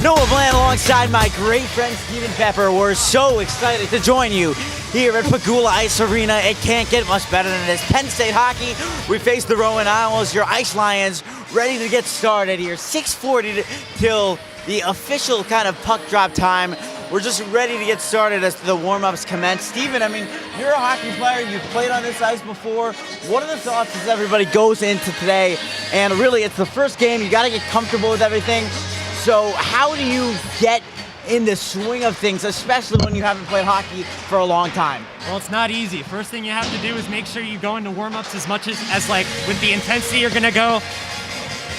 Noah Bland alongside my great friend Steven Pepper. We're so excited to join you here at Pegula Ice Arena. It can't get much better than this. Penn State hockey, we face the Rowan Owls, your Ice Lions, ready to get started here. 6:40 till the official kind of puck drop time. We're just ready to get started as the warm-ups commence. Steven, I mean, you're a hockey player. You've played on this ice before. What are the thoughts as everybody goes into today? And really, it's the first game. You got to get comfortable with everything. So how do you get in the swing of things, especially when you haven't played hockey for a long time? Well, it's not easy. First thing you have to do is make sure you go into warm-ups as much as like with the intensity you're going to go.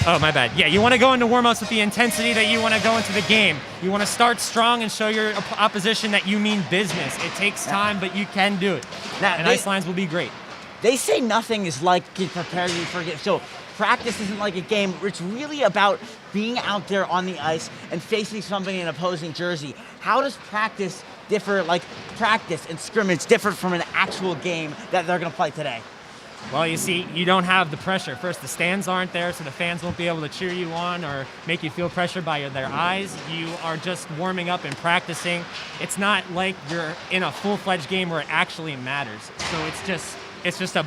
Oh, my bad. Yeah, you want to go into warm-ups with the intensity that you want to go into the game. You want to start strong and show your opposition that you mean business. It takes time, but you can do it. Now, and Ice Lions will be great. They say nothing is like preparing you for a game. So practice isn't like a game. It's really about being out there on the ice and facing somebody in an opposing jersey. How does practice differ, like practice and scrimmage differ from an actual game that they're going to play today? Well, you see, you don't have the pressure. First, the stands aren't there, so the fans won't be able to cheer you on or make you feel pressured by their eyes. You are just warming up and practicing. It's not like you're in a full-fledged game where it actually matters. So it's just a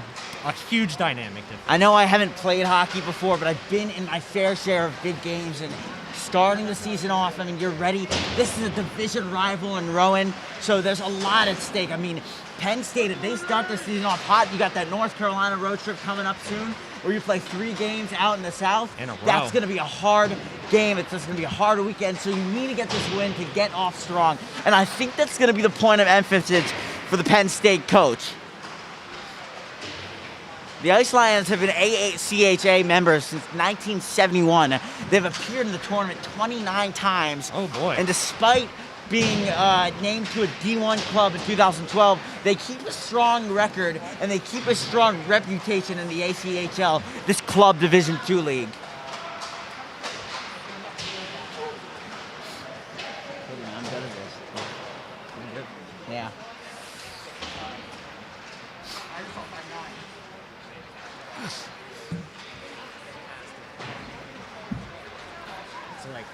huge dynamic difference. I know I haven't played hockey before, but I've been in my fair share of big games, and starting the season off, I mean, you're ready. This is a division rival in Rowan, so there's a lot at stake. I mean, Penn State, if they start the season off hot, you got that North Carolina road trip coming up soon, where you play 3 games out in the South. In a row. That's going to be a hard game. It's just going to be a hard weekend, so you need to get this win to get off strong. And I think that's going to be the point of emphasis for the Penn State coach. The Ice Lions have been AACHA members since 1971. They've appeared in the tournament 29 times. Oh, boy. And despite being named to a D1 club in 2012, they keep a strong record and they keep a strong reputation in the ACHL, this club Division II league. I'm good at this. Yeah. So, like,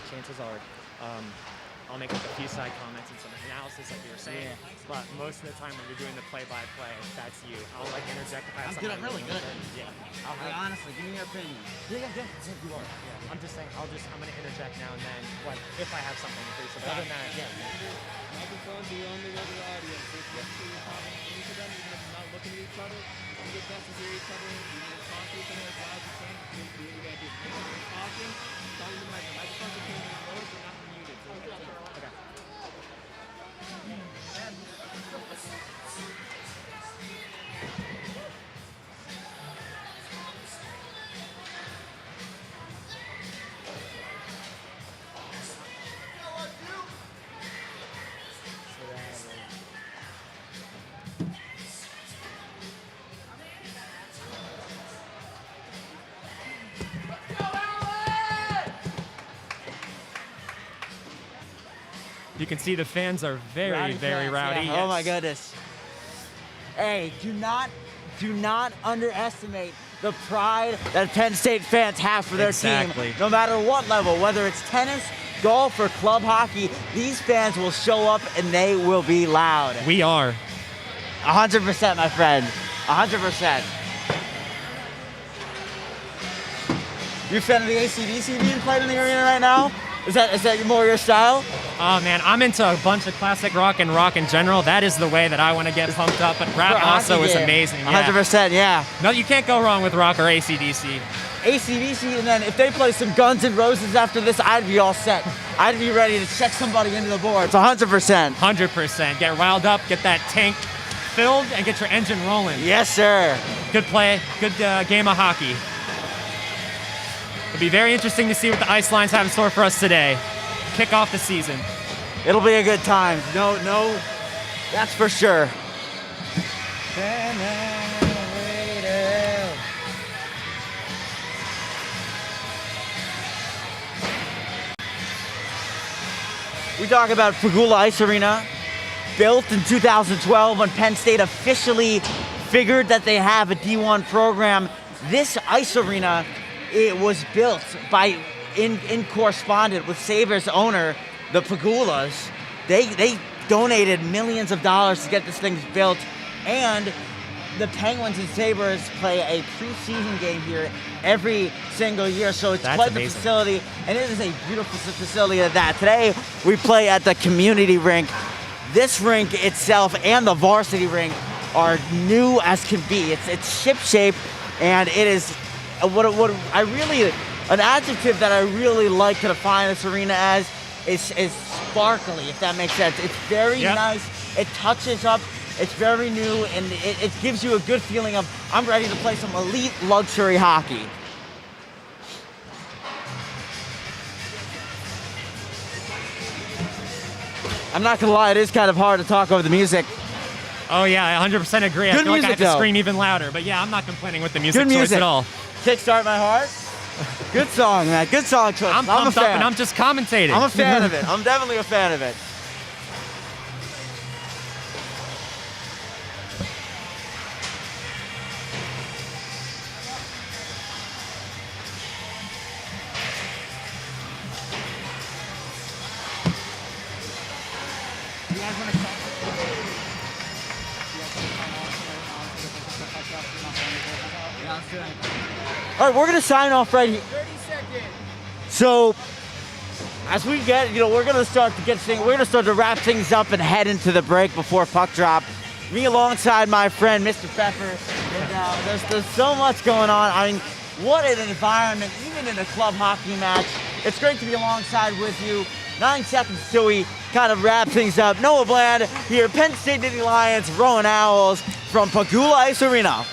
chances are, I'll make like a few side comments and some analysis, like you were saying. Yeah. But most of the time when you're doing the play-by-play, that's you. I'll like interject if I have something. I'm really good. Yeah. Honestly, give me your opinion. Yeah. You are. Yeah. I'm just saying. I'm gonna interject now and then, like if I have something to say. So other than that, yeah. Microphone be on the regular audience. If you see your comment into them, even if you're not looking at each other, you get best to hear each other. You need to talk to each other as loud as you can. You gotta be talking. Talking to the microphone. If you're noise, you're not muted. So okay. You can see the fans are very, very rowdy. Yeah. Oh my goodness. Hey, do not underestimate the pride that Penn State fans have for their team. No matter what level, whether it's tennis, golf, or club hockey, these fans will show up and they will be loud. We are. 100%, my friend. 100%. You a fan of the AC/DC being played in the arena right now? Is that more your style? Oh man, I'm into a bunch of classic rock and rock in general. That is the way that I want to get pumped up. But rap also is amazing. Yeah. 100%, yeah. No, you can't go wrong with rock or AC/DC. AC/DC, and then if they play some Guns N' Roses after this, I'd be all set. I'd be ready to check somebody into the boards. 100%. 100%. Get riled up, get that tank filled, and get your engine rolling. Yes, sir. Good play, good game of hockey. It'll be very interesting to see what the Ice Lions have in store for us today. Kick off the season. It'll be a good time. No, that's for sure. We talk about Pegula Ice Arena, built in 2012 when Penn State officially figured that they have a D1 program. This ice arena, it was built by in correspondent with Sabres owner, the Pegulas. They donated millions of dollars to get this thing built, and the Penguins and Sabres play a preseason game here every single year, so it's That's quite amazing. the facility, and it is a beautiful facility at that. Today, we play at the community rink. This rink itself and the varsity rink are new as can be. It's ship-shape, and it is an adjective that I really like to define this arena as is sparkly, if that makes sense. It's very nice. It touches up. It's very new, and it gives you a good feeling of, I'm ready to play some elite luxury hockey. I'm not gonna lie, it is kind of hard to talk over the music. Oh yeah, I 100% agree. I Good feel like I music, have to though. scream even louder. But yeah, I'm not complaining with the music Good choice music at all. Kickstart My Heart. Good song, man. Good song choice. I'm a pumped up fan. and I'm just commentating. I'm a fan of it. I'm definitely a fan of it. You guys want to stop? Yeah, let's do it. All right, we're gonna sign off right here. 30 seconds. So, as we get, we're gonna start to wrap things up and head into the break before puck drop. Me alongside my friend, Mr. Pepper. And, there's so much going on. I mean, what an environment, even in a club hockey match. It's great to be alongside with you. 9 seconds till we kind of wrap things up. Noah Bland here, Penn State Nittany Lions, Rowan Owls from Pegula Ice Arena.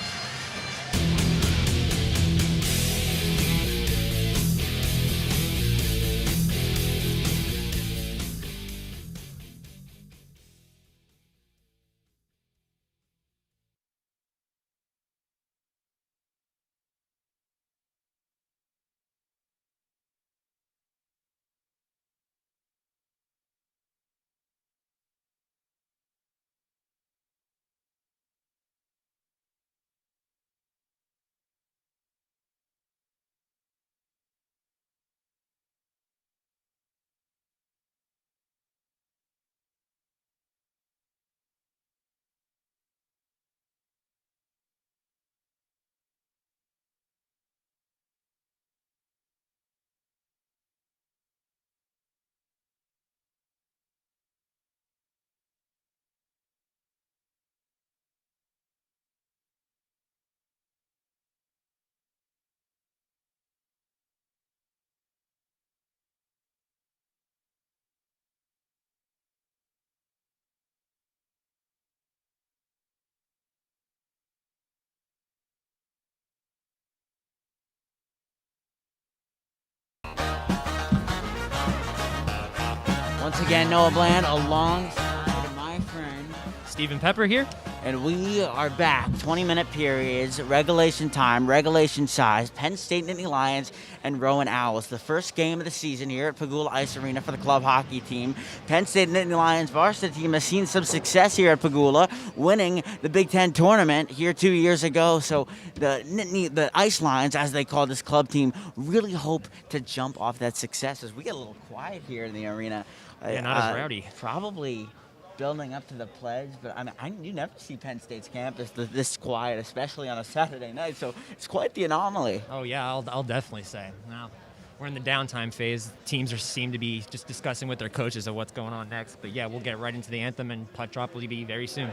Once again, Noah Bland alongside my friend. Stephen Pepper here. And we are back. 20-minute periods, regulation time, regulation size. Penn State Nittany Lions and Rowan Owls. The first game of the season here at Pegula Ice Arena for the club hockey team. Penn State Nittany Lions varsity team has seen some success here at Pegula, winning the Big Ten tournament here 2 years ago. So the Ice Lions, as they call this club team, really hope to jump off that success as we get a little quiet here in the arena. Yeah, not as rowdy. Probably building up to the pledge, but I mean, you never see Penn State's campus this quiet, especially on a Saturday night. So it's quite the anomaly. Oh yeah, I'll definitely say. Now, we're in the downtime phase. Teams seem to be just discussing with their coaches of what's going on next. But yeah, we'll get right into the anthem, and puck drop will be very soon.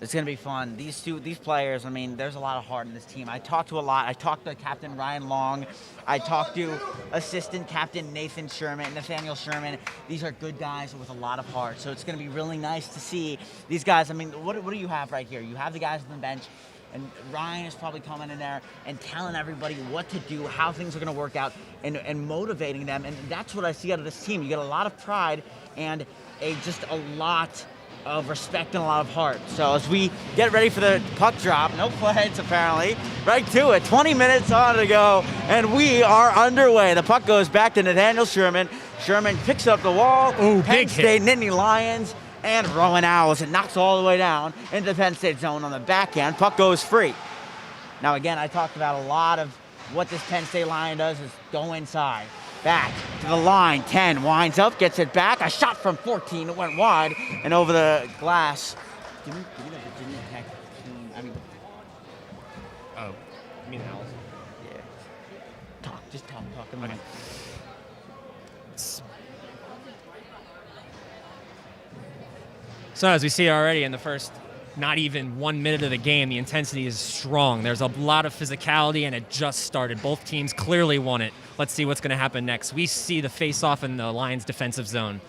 It's going to be fun. These players, I mean, there's a lot of heart in this team. I talked to a lot. I talked to Captain Ryan Long. I talked to Assistant Captain Nathaniel Sherman. These are good guys with a lot of heart. So it's going to be really nice to see these guys. I mean, what do you have right here? You have the guys on the bench, and Ryan is probably coming in there and telling everybody what to do, how things are going to work out, and motivating them. And that's what I see out of this team. You get a lot of pride and just a lot of respect and a lot of heart. So as we get ready for the puck drop, no flags apparently, right to it, 20 minutes on to go, and we are underway. The puck goes back to Nathaniel Sherman. Sherman picks up the wall. Ooh, Penn big State hit. Nittany Lions and Rowan Owls. It knocks all the way down into the Penn State zone on the backhand. Puck goes free. Now again, I talked about a lot of what this Penn State line does is go inside. Back to the line, 10, winds up, gets it back. A shot from 14, it went wide and over the glass. Give me the Virginia Tech team. Oh, you mean Owls? Yeah. Just talk. Okay. So as we see already in the first not even 1 minute of the game, the intensity is strong. There's a lot of physicality, and it just started. Both teams clearly want it. Let's see what's going to happen next. We see the face-off in the Lions' defensive zone.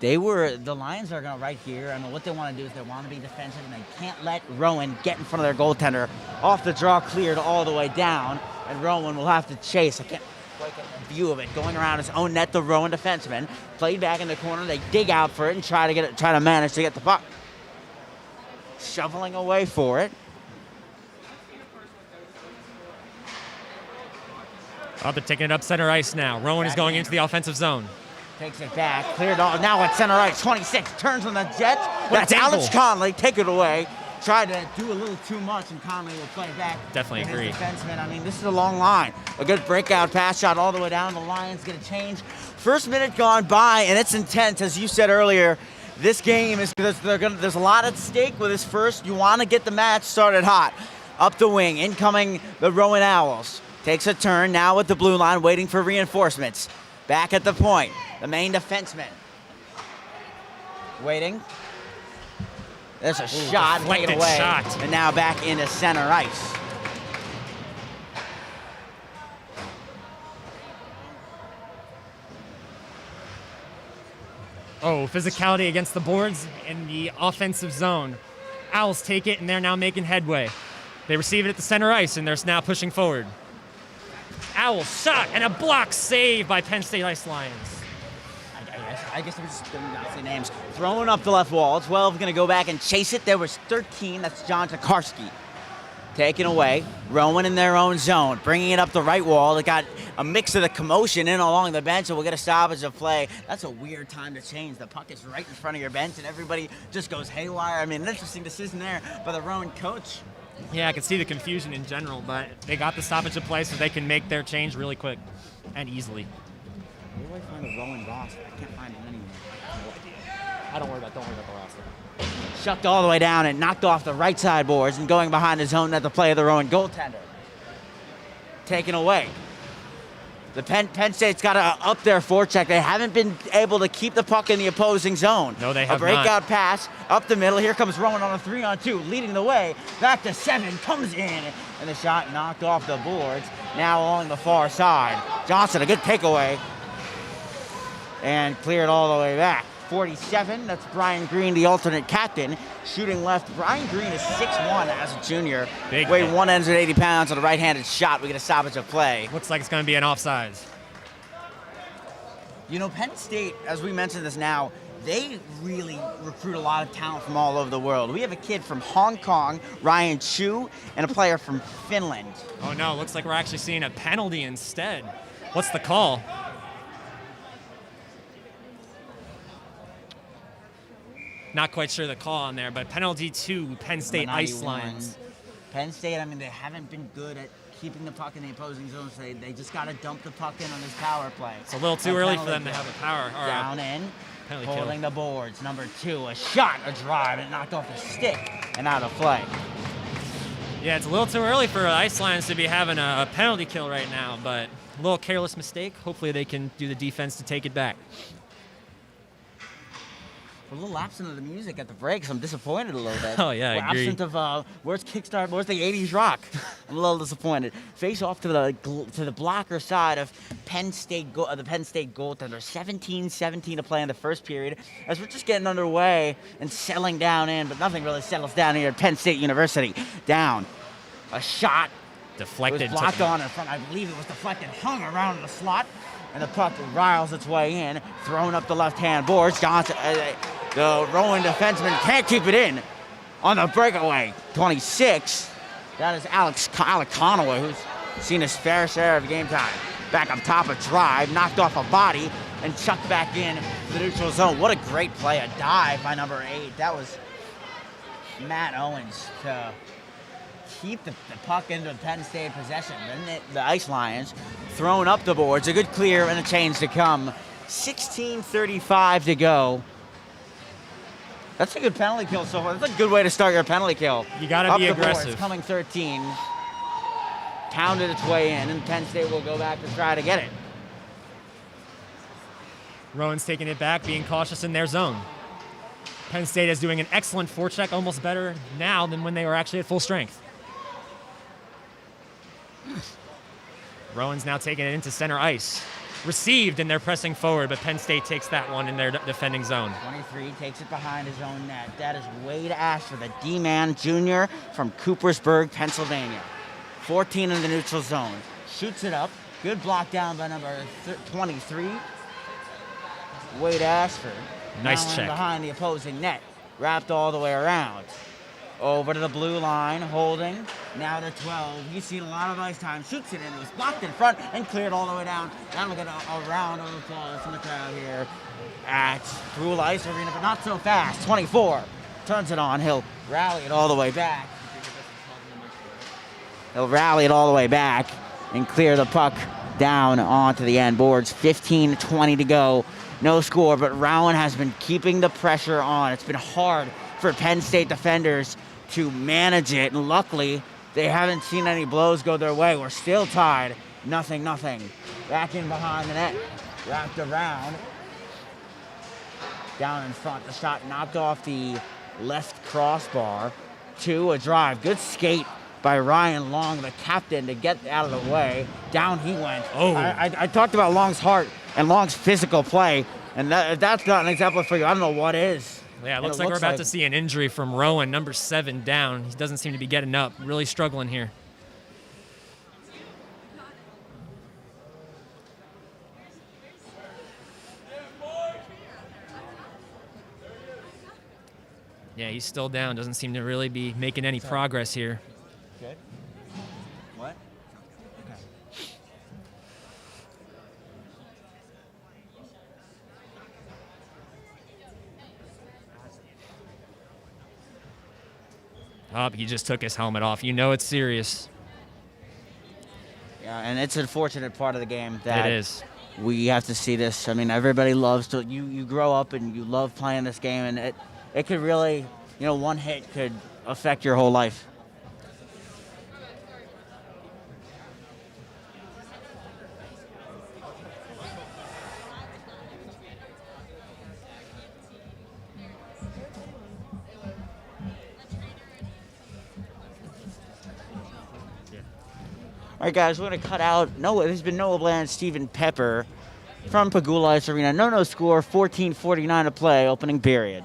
The Lions are going to right here. I mean, what they want to do is they want to be defensive, and they can't let Rowan get in front of their goaltender. Off the draw, cleared all the way down, and Rowan will have to chase. I can't quite get a view of it. Going around his own net, the Rowan defenseman. Played back in the corner. They dig out for it and try to manage to get the puck. Shoveling away for it. Oh, they're taking it up center ice now. Rowan is going into the offensive zone. Takes it back, cleared all. Now at center ice, 26, turns on the jet. That's Alex Conley, take it away. Tried to do a little too much, and Conley will play back. Definitely agree. Defenseman. I mean, this is a long line. A good breakout pass shot all the way down. The Lions get a change. First minute gone by, and it's intense, as you said earlier. This game is there's a lot at stake with this first. You want to get the match started hot. Up the wing, incoming the Rowan Owls. Takes a turn now with the blue line, waiting for reinforcements. Back at the point, the main defenseman. Waiting. There's a shot, take it away. And now back into center ice. Oh, physicality against the boards in the offensive zone. Owls take it, and they're now making headway. They receive it at the center ice, and they're now pushing forward. Owls shot, and a block save by Penn State Ice Lions. I guess I'm just going to say names. Throwing up the left wall. 12 going to go back and chase it. There was 13. That's John Tokarski. Taken away. Rowan in their own zone. Bringing it up the right wall. They got a mix of the commotion in along the bench, and we'll get a stoppage of play. That's a weird time to change. The puck is right in front of your bench, and everybody just goes haywire. I mean, an interesting decision there by the Rowan coach. Yeah, I can see the confusion in general, but they got the stoppage of play so they can make their change really quick and easily. Where do I find the Rowan roster? I can't find it anywhere. No idea. Don't worry about the roster. Shucked all the way down and knocked off the right side boards and going behind his own net to play of the Rowan goaltender. Taken away. The Penn State's got to up their forecheck. They haven't been able to keep the puck in the opposing zone. No, they have not. A breakout pass up the middle. Here comes Rowan on a 3-on-2, leading the way. Back to 7, comes in, and the shot knocked off the boards. Now along the far side. Johnson, a good takeaway. And cleared all the way back. 47, that's Brian Green, the alternate captain. Shooting left, Brian Green is 6'1" as a junior. Big Weighed man. 180 pounds on a right-handed shot. We get a stoppage of play. Looks like it's going to be an offsides. You know, Penn State, as we mentioned this now, they really recruit a lot of talent from all over the world. We have a kid from Hong Kong, Ryan Chu, and a player from Finland. Oh no, looks like we're actually seeing a penalty instead. What's the call? Not quite sure the call on there, but penalty to Penn State Ice Lions. Penn State, I mean, they haven't been good at keeping the puck in the opposing zone, so they just got to dump the puck in on this power play. It's a little too early for them to have a power. Or down in, penalty holding kill. the boards. Number 2, a shot, a drive, and it knocked off the stick and out of play. Yeah, it's a little too early for Ice Lions to be having a penalty kill right now, but a little careless mistake. Hopefully they can do the defense to take it back. We're a little absent of the music at the break, so I'm disappointed a little bit. Oh, yeah, I agree. Absent of, where's Kickstart, where's the 80s rock? I'm a little disappointed. Face off to the blocker side of the Penn State goaltender. 17-17 to play in the first period as we're just getting underway and settling down in, but nothing really settles down here at Penn State University. Down. A shot. Deflected. It was blocked on in front. I believe it was deflected, hung around the slot, and the puck riles its way in, thrown up the left-hand boards. Johnson, the Rowan defenseman can't keep it in on the breakaway. 26. That is Alex Conaway, who's seen his fair share of game time. Back up top, a drive, knocked off a body, and chucked back in the neutral zone. What a great play, a dive by number 8. That was Matt Owens to keep the puck into Penn State possession. Then the Ice Lions throwing up the boards. A good clear and a change to come. 16:35 to go. That's a good penalty kill so far. That's a good way to start your penalty kill. You got to be aggressive. Boards, coming 13. Pounded its way in, and Penn State will go back to try to get it. Rowan's taking it back, being cautious in their zone. Penn State is doing an excellent forecheck, almost better now than when they were actually at full strength. Rowan's now taking it into center ice. Received, and they're pressing forward, but Penn State takes that one in their defending zone. 23 takes it behind his own net. That is Wade Ashford, the D-man junior from Coopersburg, Pennsylvania. 14 in the neutral zone. Shoots it up. Good block down by number 23. Wade Ashford. Nice now check. Behind the opposing net. Wrapped all the way around. Over to the blue line, holding. Now to 12. He's seen a lot of ice time. Shoots it in. It was blocked in front and cleared all the way down. That'll get a round of applause from the crowd here at Pegula Ice Arena, but not so fast. 24. Turns it on. He'll rally it all the way back. He'll rally it all the way back and clear the puck down onto the end boards. 15-20 to go. No score, but Rowan has been keeping the pressure on. It's been hard for Penn State defenders to manage it, and luckily they haven't seen any blows go their way. We're still tied, 0-0. Back in behind the net, wrapped around, down in front. The shot knocked off the left crossbar. To a drive. Good skate by Ryan Long, the captain, to get out of the way. Down he went. Oh. I talked about Long's heart and Long's physical play, and that's not an example for you. I don't know what is. Yeah, it looks like we're about to see an injury from Rowan, number 7 down. He doesn't seem to be getting up. Really struggling here. Yeah, he's still down. Doesn't seem to really be making any progress here. Good. What? Okay. Oh, he just took his helmet off. You know it's serious. Yeah, and it's an unfortunate part of the game that It is. we have to see this. I mean, everybody loves to. You grow up and you love playing this game, and it could really, one hit could affect your whole life. All right, guys, we're going to cut out. There's been Noah Bland, Stephen Pepper from Pegula Ice Arena. No score, 14:49 to play, opening period.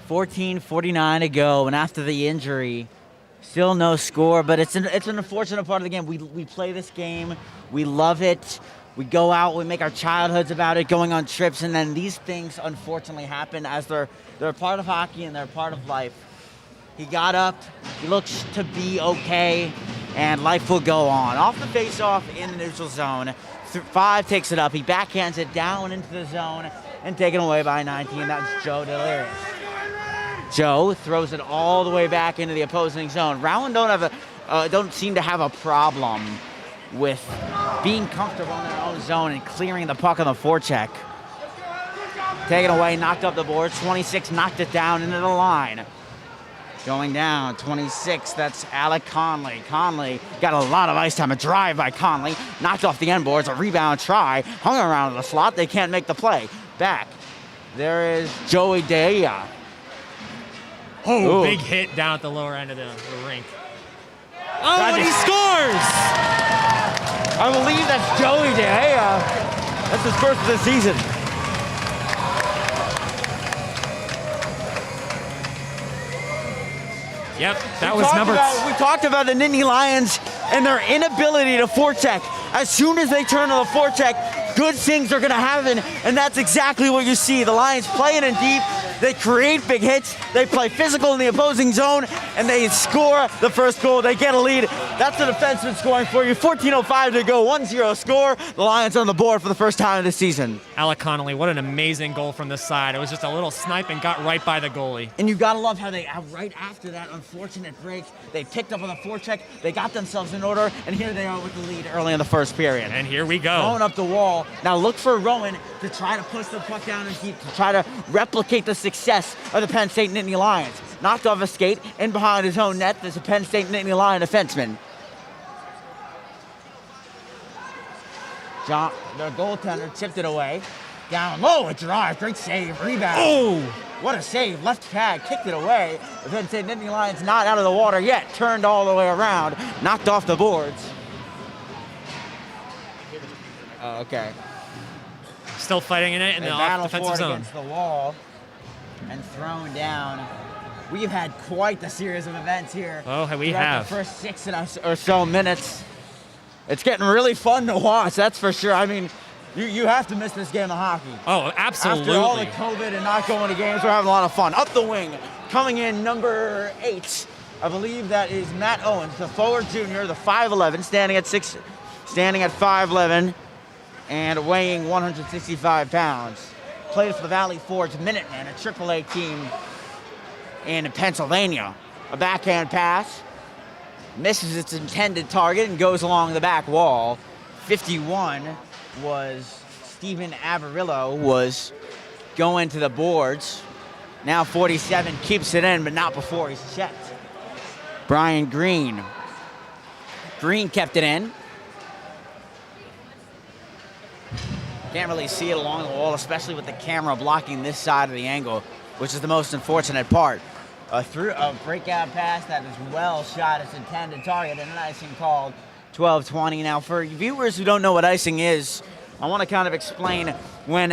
14:49 to go, and after the injury, still no score, but it's an unfortunate part of the game. We play this game, we love it, we go out, we make our childhoods about it, going on trips, and then these things unfortunately happen as they're a part of hockey and they're a part of life. He got up, he looks to be okay, and life will go on. Off the face-off in the neutral zone, 5 takes it up, he backhands it down into the zone, and taken away by 19, that's Joe Delirious. Joe throws it all the way back into the opposing zone. Rowan don't seem to have a problem with being comfortable in their own zone and clearing the puck on the forecheck. Taken away, knocked up the board. 26 knocked it down into the line. Going down, 26, that's Alec Conley. Conley got a lot of ice time. A drive by Conley, knocked off the end boards. A rebound try, hung around the slot. They can't make the play. Back, there is Joey Dea. Oh, big hit down at the lower end of the rink. Oh, and he scores! I believe that's Joey Dea. That's his first of the season. Yep, that was number. We talked about the Nittany Lions and their inability to forecheck. As soon as they turn to the forecheck, good things are going to happen, and that's exactly what you see. The Lions playing in deep. They create big hits. They play physical in the opposing zone, and they score the first goal. They get a lead. That's the defenseman scoring for you. 14:05 to go, 1-0 score. The Lions on the board for the first time of the season. Alec Connolly, what an amazing goal from the side. It was just a little snipe and got right by the goalie. And you gotta love how they, right after that unfortunate break, they picked up on the forecheck, they got themselves in order, and here they are with the lead early in the first period. And here we go. Throwing up the wall. Now look for Rowan to try to push the puck down and deep, to try to replicate the success of the Penn State Nittany Lions. Knocked off a skate, in behind his own net, there's a Penn State Nittany Lion defenseman. John, their goaltender tipped it away. Down low, a drive, great save, rebound. Oh! What a save, left pad, kicked it away. The Penn State Nittany Lions not out of the water yet, turned all the way around, knocked off the boards. Oh, okay. Still fighting in it in the offensive zone. Against the wall and thrown down. We've had quite the series of events here. Oh, we have. The first 6 or so minutes. It's getting really fun to watch, that's for sure. I mean, you have to miss this game of hockey. Oh, absolutely. After all the COVID and not going to games, we're having a lot of fun. Up the wing, coming in number 8. I believe that is Matt Owens, the forward junior, the 5'11", standing at 5'11", and weighing 165 pounds. Played for the Valley Forge Minutemen, a AAA team in Pennsylvania. A backhand pass, misses its intended target and goes along the back wall. 51 was Stephen Avarillo, was going to the boards. Now 47 keeps it in, but not before he's checked. Brian Green. Green kept it in. Can't really see it along the wall, especially with the camera blocking this side of the angle, which is the most unfortunate part. A breakout pass that is well shot its intended target, and an icing called. 12:20. Now, for viewers who don't know what icing is, I want to kind of explain when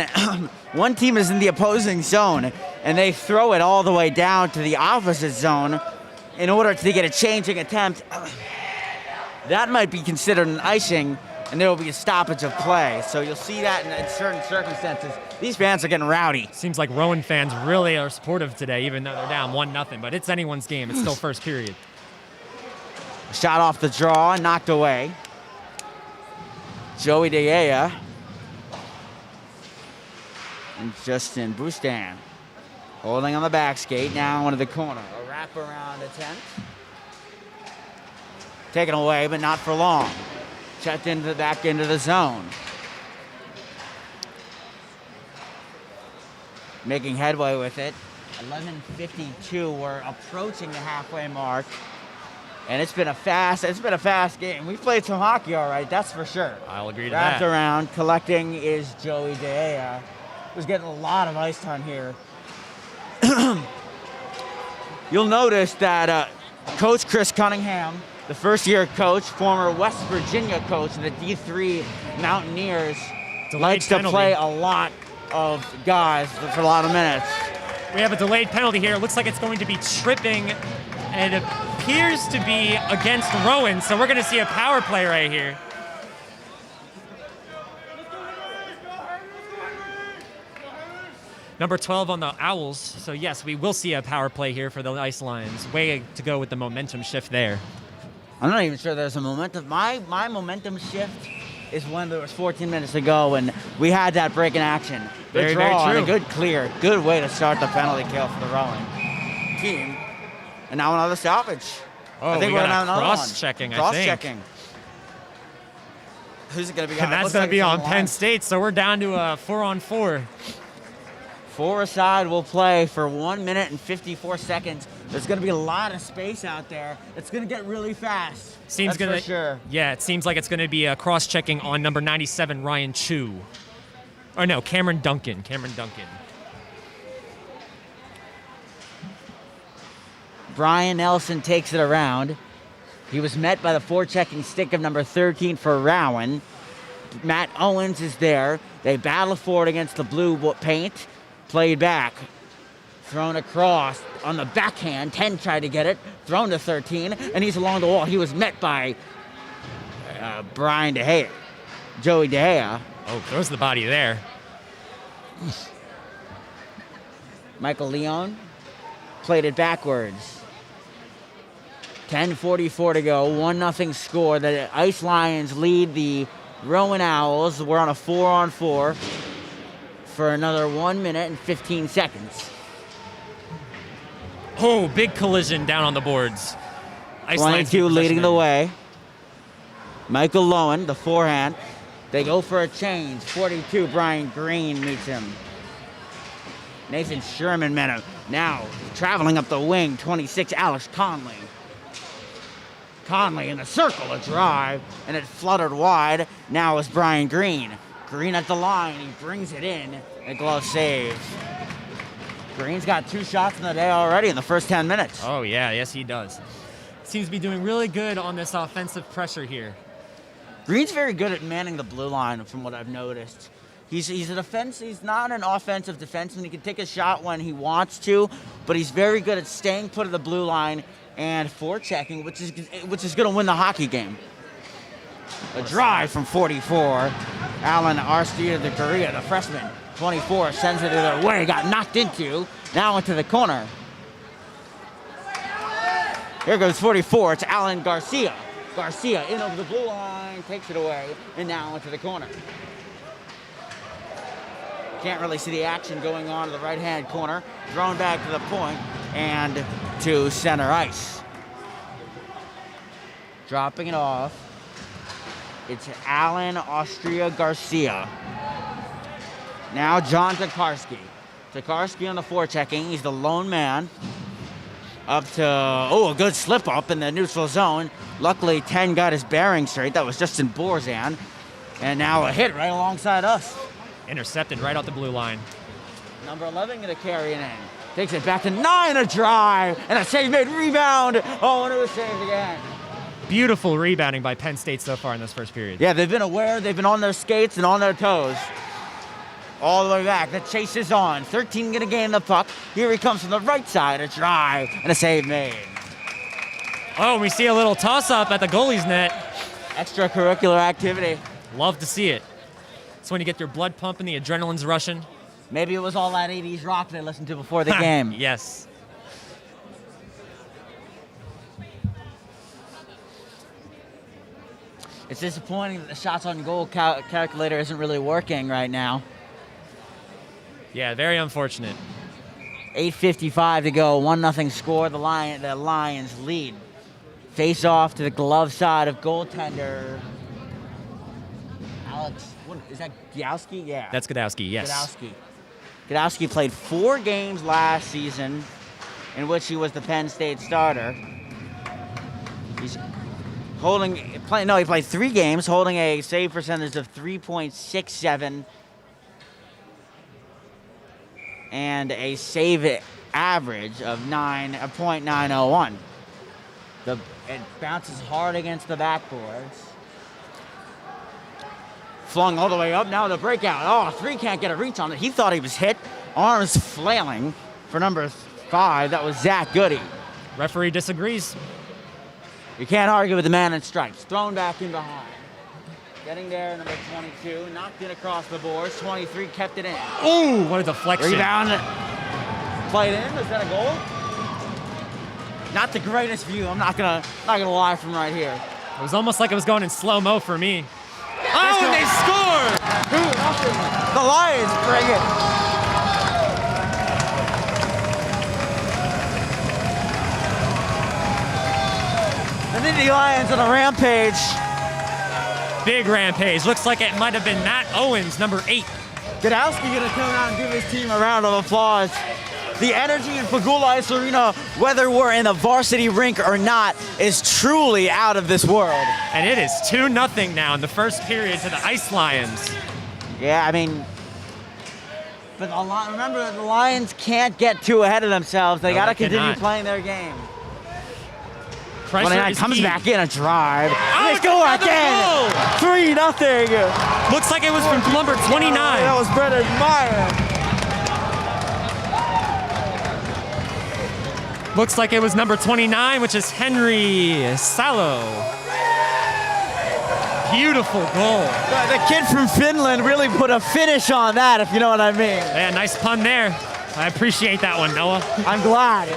one team is in the opposing zone and they throw it all the way down to the opposite zone in order to get a changing attempt, that might be considered an icing, and there will be a stoppage of play. So you'll see that in certain circumstances. These fans are getting rowdy. Seems like Rowan fans really are supportive today, even though they're down 1-0, but it's anyone's game. It's still first period. Shot off the draw, knocked away. Joey Dea. And Justin Bustan holding on the back skate, now into the corner. A wraparound attempt. Taken away, but not for long. Checked back into the zone. Making headway with it. 11:52, we're approaching the halfway mark. And it's been a fast game. We've played some hockey all right, that's for sure. I'll agree to Wrapped that. around, collecting is Joey Dea. Who's getting a lot of ice time here. You'll notice that Coach Chris Cunningham, the first-year coach, former West Virginia coach of the D3 Mountaineers, likes to play a lot of guys for a lot of minutes. We have a delayed penalty here. It looks like it's going to be tripping, and it appears to be against Rowan, so we're going to see a power play right here. Number 12 on the Owls, so yes, we will see a power play here for the Ice Lions. Way to go with the momentum shift there. I'm not even sure there's a momentum. My momentum shift is when there was 14 minutes to go and we had that break in action. Good Very draw true. and a good clear. Good way to start the penalty kill for the Rowan team. And now another stoppage. Oh, I think we we're got gonna a have another one. cross-checking, I think. Cross-checking. Who's it going to be on? And that's Looks going like to be it's on the Penn line. State, so we're down to a 4-on-4. 4 aside will play for 1 minute and 54 seconds. There's going to be a lot of space out there. It's going to get really fast. Seems That's gonna, for sure. Yeah, it seems like it's going to be a cross-checking on number 97, Ryan Chu. Or no, Cameron Duncan. Brian Nelson takes it around. He was met by the forechecking stick of number 13 for Rowan. Matt Owens is there. They battle forward against the blue paint. Played back. Thrown across on the backhand. 10 tried to get it. Thrown to 13, and he's along the wall. He was met by Brian DeGea. Joey DeGea. Oh, throws the body there. Michael Leon played it backwards. 10:44 to go. 1-0 score. The Ice Lions lead the Rowan Owls. We're on a 4-on-4 for another 1 minute and 15 seconds. Oh, big collision down on the boards. Ice 22 Lions leading the possession. way. Michael Lowen, the forehand. They go for a change. 42, Brian Green meets him. Nathan Sherman met him. Now, traveling up the wing, 26, Alex Conley. Conley in the circle, a drive, and it fluttered wide. Now it's Brian Green. Green at the line, he brings it in. A glove save. Green's got 2 shots in the day already in the first 10 minutes. Oh, yeah, yes, he does. Seems to be doing really good on this offensive pressure here. Green's very good at manning the blue line, from what I've noticed. He's not an offensive defenseman. He can take a shot when he wants to, but he's very good at staying put at the blue line and forechecking, which is going to win the hockey game. A drive from 44. Alan Arstia, the Korea, the freshman. 24 sends it their way, got knocked into, now into the corner. Here goes 44, it's Alan Garcia. Garcia in over the blue line, takes it away, and now into the corner. Can't really see the action going on in the right-hand corner. Thrown back to the point and to center ice. Dropping it off. It's Alan Austria Garcia. Now John Tokarski. Tokarski on the forechecking. He's the lone man. Up to, a good slip up in the neutral zone. Luckily, 10 got his bearing straight. That was Justin Borzan. And now a hit right alongside us. Intercepted right out the blue line. Number 11 going to carry it in. Takes it back to 9, a drive, and a save made, rebound. Oh, and it was saved again. Beautiful rebounding by Penn State so far in this first period. Yeah, they've been aware. They've been on their skates and on their toes. All the way back. The chase is on. 13 going to gain the puck. Here he comes from the right side. A drive and a save made. Oh, we see a little toss-up at the goalie's net. Extracurricular activity. Love to see it. It's when you get your blood pumping, the adrenaline's rushing. Maybe it was all that 80s rock they listened to before the game. Yes. It's disappointing that the shots on goal calculator isn't really working right now. Yeah, very unfortunate. 8:55 to go. 1-0 score. The Lions lead. Face off to the glove side of goaltender Alex. What is that? Gowski? Yeah. That's Godowski, yes. Godowski. Godowski played 4 games last season, in which he was the Penn State starter. He played 3 games, holding a save percentage of 3.67 and a save average of 0.901. It bounces hard against the backboards. Flung all the way up, now the breakout. 3 can't get a reach on it. He thought he was hit. Arms flailing for number 5, that was Zach Goody. Referee disagrees. You can't argue with the man in stripes. Thrown back in behind. Getting there, number 22, knocked in across the boards. 23 kept it in. Ooh, what a deflection. Rebound. Played in. Is that a goal? Not the greatest view. I'm not gonna lie from right here. It was almost like it was going in slow-mo for me. Oh, and they scored! The Lions bring it. The Nittany Lions on a rampage. Big rampage. Looks like it might have been Matt Owens, number 8. Godowski gonna come out and give his team a round of applause. The energy in Pegula Ice Arena, whether we're in a varsity rink or not, is truly out of this world. And it is 2-0 now in the first period to the Ice Lions. Yeah, I mean, but remember, the Lions can't get too ahead of themselves. They gotta continue cannot. playing their game. Pressure 29 is comes key. back in a drive. Oh, They score another again. goal! 3-0. Looks like it was from number 29. That was Brendan Meyer. Looks like it was number 29, which is Henry Salo. Beautiful goal. The kid from Finland really put a finish on that, if you know what I mean. Yeah, nice pun there. I appreciate that one, Noah. I'm glad.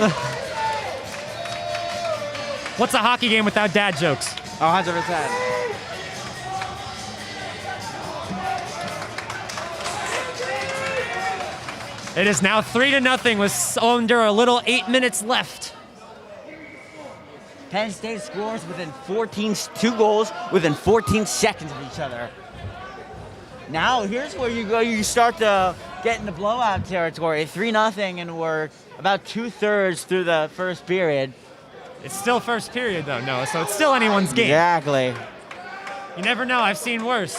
What's a hockey game without dad jokes? 100%. It is now 3-0 with under a little 8 minutes left. Penn State scores within 2 goals within 14 seconds of each other. Now, here's where you start to get into blowout territory. 3-0, and we're about 2/3 through the first period. It's still first period, though, Noah, so it's still anyone's game. Exactly. You never know. I've seen worse.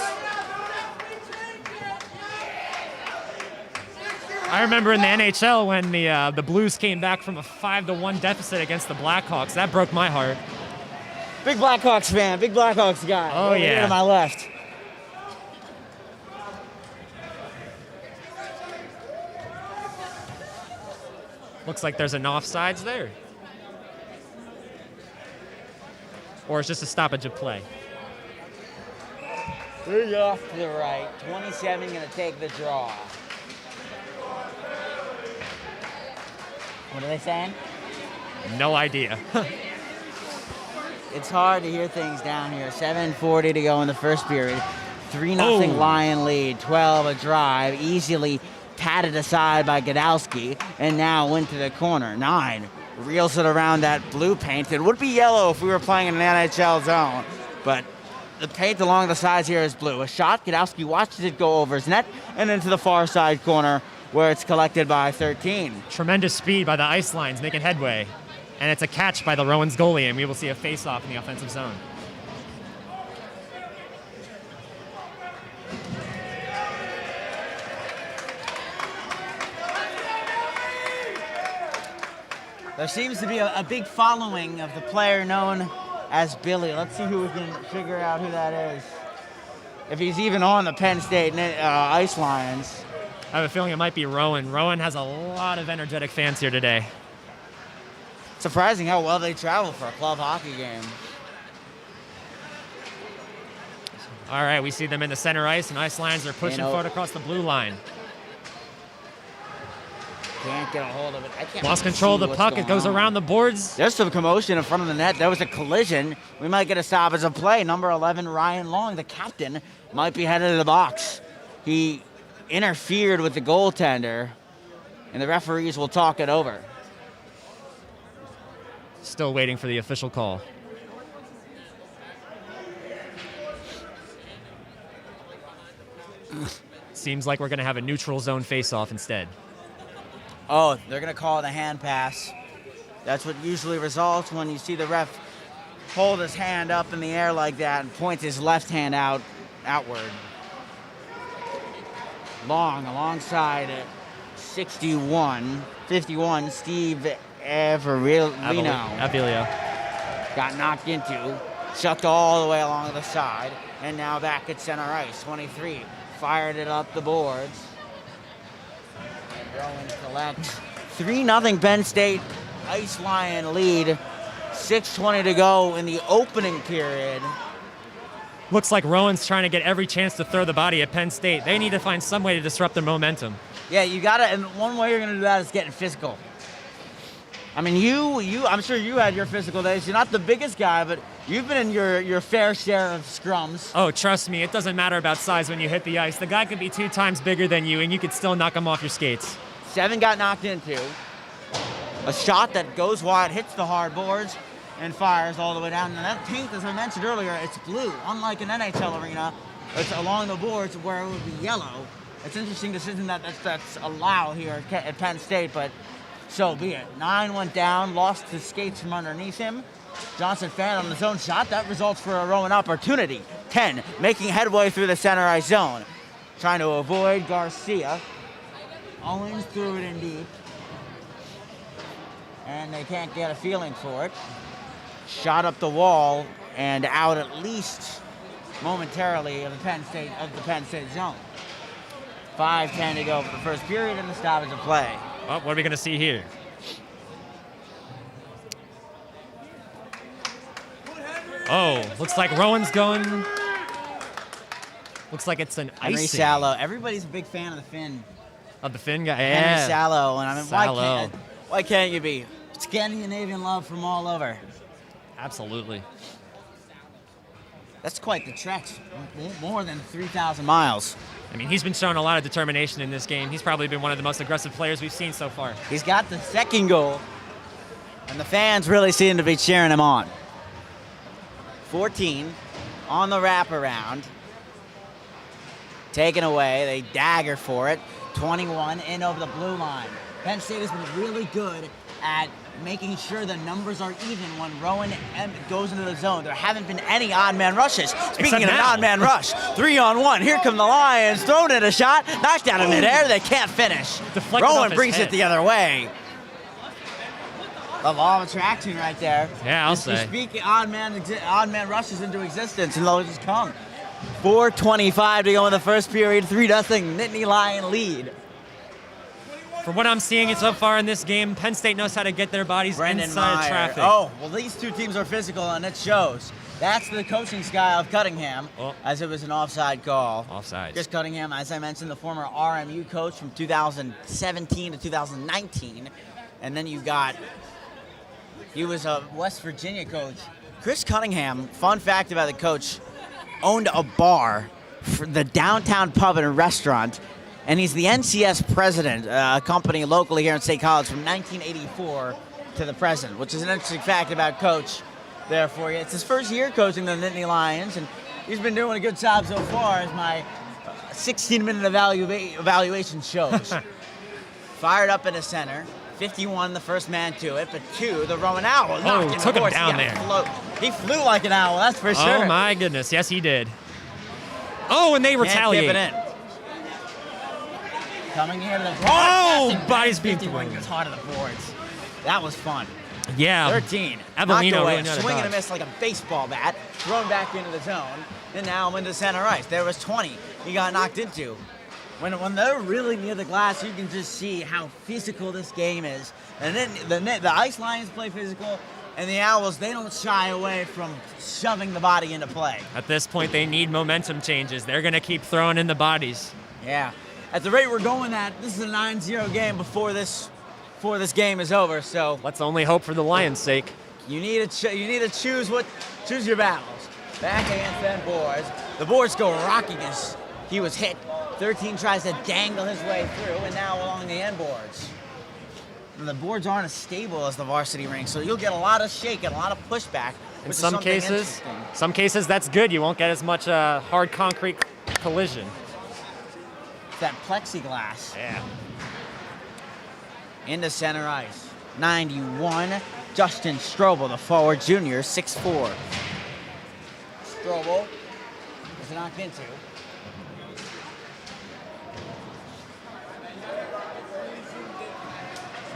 I remember in the NHL when the Blues came back from a 5-1 deficit against the Blackhawks. That broke my heart. Big Blackhawks fan, big Blackhawks guy. Oh, Over here yeah. to my left. Looks like there's an offsides there. Or it's just a stoppage of play. 3 off to the right. 27 going to take the draw. What are they saying? No idea. It's hard to hear things down here. 7:40 to go in the first period. 3-0 Lion lead. 12 a drive. Easily patted aside by Godowski. And now into the corner. 9 reels it around that blue paint. It would be yellow if we were playing in an NHL zone. But the paint along the sides here is blue. A shot. Godowski watches it go over his net and into the far side corner, where it's collected by 13. Tremendous speed by the Ice Lions making headway. And it's a catch by the Rowan's goalie, and we will see a face-off in the offensive zone. There seems to be a big following of the player known as Billy. Let's see who we can figure out who that is. If he's even on the Penn State Ice Lions. I have a feeling it might be Rowan. Rowan has a lot of energetic fans here today. Surprising how well they travel for a club hockey game. All right, we see them in the center ice, and Ice Lions are pushing forward across the blue line. Can't get a hold of it. I can't Lost control of the puck. It goes around the boards. There's some commotion in front of the net. There was a collision. We might get a stoppage of play. Number 11, Ryan Long, the captain, might be headed to the box. He interfered with the goaltender, and the referees will talk it over. Still waiting for the official call. Seems like we're going to have a neutral zone face-off instead. Oh, they're going to call it a hand pass. That's what usually results when you see the ref hold his hand up in the air like that and point his left hand outward. Long alongside 51, Steve Avilio. Got knocked into, shucked all the way along the side, and now back at center ice. 23 fired it up the boards. Rowan collects, 3-0 Penn State Ice Lion lead. 6:20 to go in the opening period. Looks like Rowan's trying to get every chance to throw the body at Penn State. They need to find some way to disrupt their momentum. Yeah, you gotta, and one way you're gonna do that is getting physical. I mean, I'm sure you had your physical days. You're not the biggest guy, but you've been in your fair share of scrums. Oh, trust me, it doesn't matter about size when you hit the ice. The guy could be 2 times bigger than you, and you could still knock him off your skates. 7 got knocked into. A shot that goes wide, hits the hard boards, and fires all the way down. And that paint, as I mentioned earlier, it's blue. Unlike an NHL arena, it's along the boards where it would be yellow. It's an interesting decision that's allowed here at Penn State, but so be it. 9 went down, lost his skates from underneath him. Johnson fan on his own shot. That results for a Rowan opportunity. 10 making headway through the center ice zone. Trying to avoid Garcia. Owens threw it in deep. And they can't get a feeling for it. Shot up the wall and out at least momentarily of the Penn State zone. 5:10 to go for the first period and the stoppage of play. Well, what are we going to see here? Oh, looks like Rowan's going. Looks like it's an Henry icing. Sallow. Everybody's a big fan of the Finn. Of the Finn guy? Henry Yeah. Sallow. And I mean, Sallow. why can't you be? Scandinavian love from all over. Absolutely. That's quite the trek. More than 3,000 miles. I mean, he's been showing a lot of determination in this game. He's probably been one of the most aggressive players we've seen so far. He's got the second goal, and the fans really seem to be cheering him on. 14 on the wraparound. Taken away. They dagger for it. 21 in over the blue line. Penn State has been really good at making sure the numbers are even when Rowan goes into the zone. There haven't been any odd man rushes. Speaking of an odd man rush, 3-on-1. Here come the Lions. Thrown in a shot. Knocked down in midair. They can't finish. Deflected Rowan off his brings head. it the other way. The law of attraction right there. Yeah, I'll You say. speak odd man rushes into existence, and they'll just come. 4:25 to go in the first period. 3-0 Nittany Lion lead. From what I'm seeing so far in this game, Penn State knows how to get their bodies Brendan inside Meyer. traffic. Oh, well, these two teams are physical, and it shows. That's the coaching style of Cunningham, Oh. as it was an offside call. Offside. Chris Cunningham, as I mentioned, the former RMU coach from 2017 to 2019. And then you got, he was a West Virginia coach. Chris Cunningham, fun fact about the coach, owned a bar for the downtown pub and restaurant. And he's the NCS president, a company locally here in State College from 1984 to the present, which is an interesting fact about Coach there for you. It's his first year coaching the Nittany Lions, and he's been doing a good job so far, as my 16-minute evaluation shows. Fired up in the center. 51, the first man to it, but 2, the Rowan Owl. knocked in took the him boards. down He there. He flew like an owl, that's for sure. Oh, my goodness. Yes, he did. Oh, and they Can't retaliate. keep it in. Coming here to the Oh, broadcasting bodies being 51 thrown. gets hard to the boards. That was fun. Yeah. 13. Avellino Knocked away, really knew how to swing and a dodge. miss like a baseball bat, thrown back into the zone, and now into center ice. There was 20 he got knocked into. When they're really near the glass, you can just see how physical this game is. And then the Ice Lions play physical, and the Owls, they don't shy away from shoving the body into play. At this point, they need momentum changes. They're going to keep throwing in the bodies. Yeah. At the rate we're going at, this is a 9-0 game before this game is over. So Let's only hope for the Lions' sake. you need to choose your battles. Back against them boards. The boards go rocking as he was hit. 13 tries to dangle his way through, and now along the end boards. And the boards aren't as stable as the varsity rink, so you'll get a lot of shake and a lot of pushback. In some cases, that's good. You won't get as much hard concrete collision. That plexiglass Yeah. into center ice. 91, Justin Strobel, the forward junior, 6'4". Strobel is knocked into.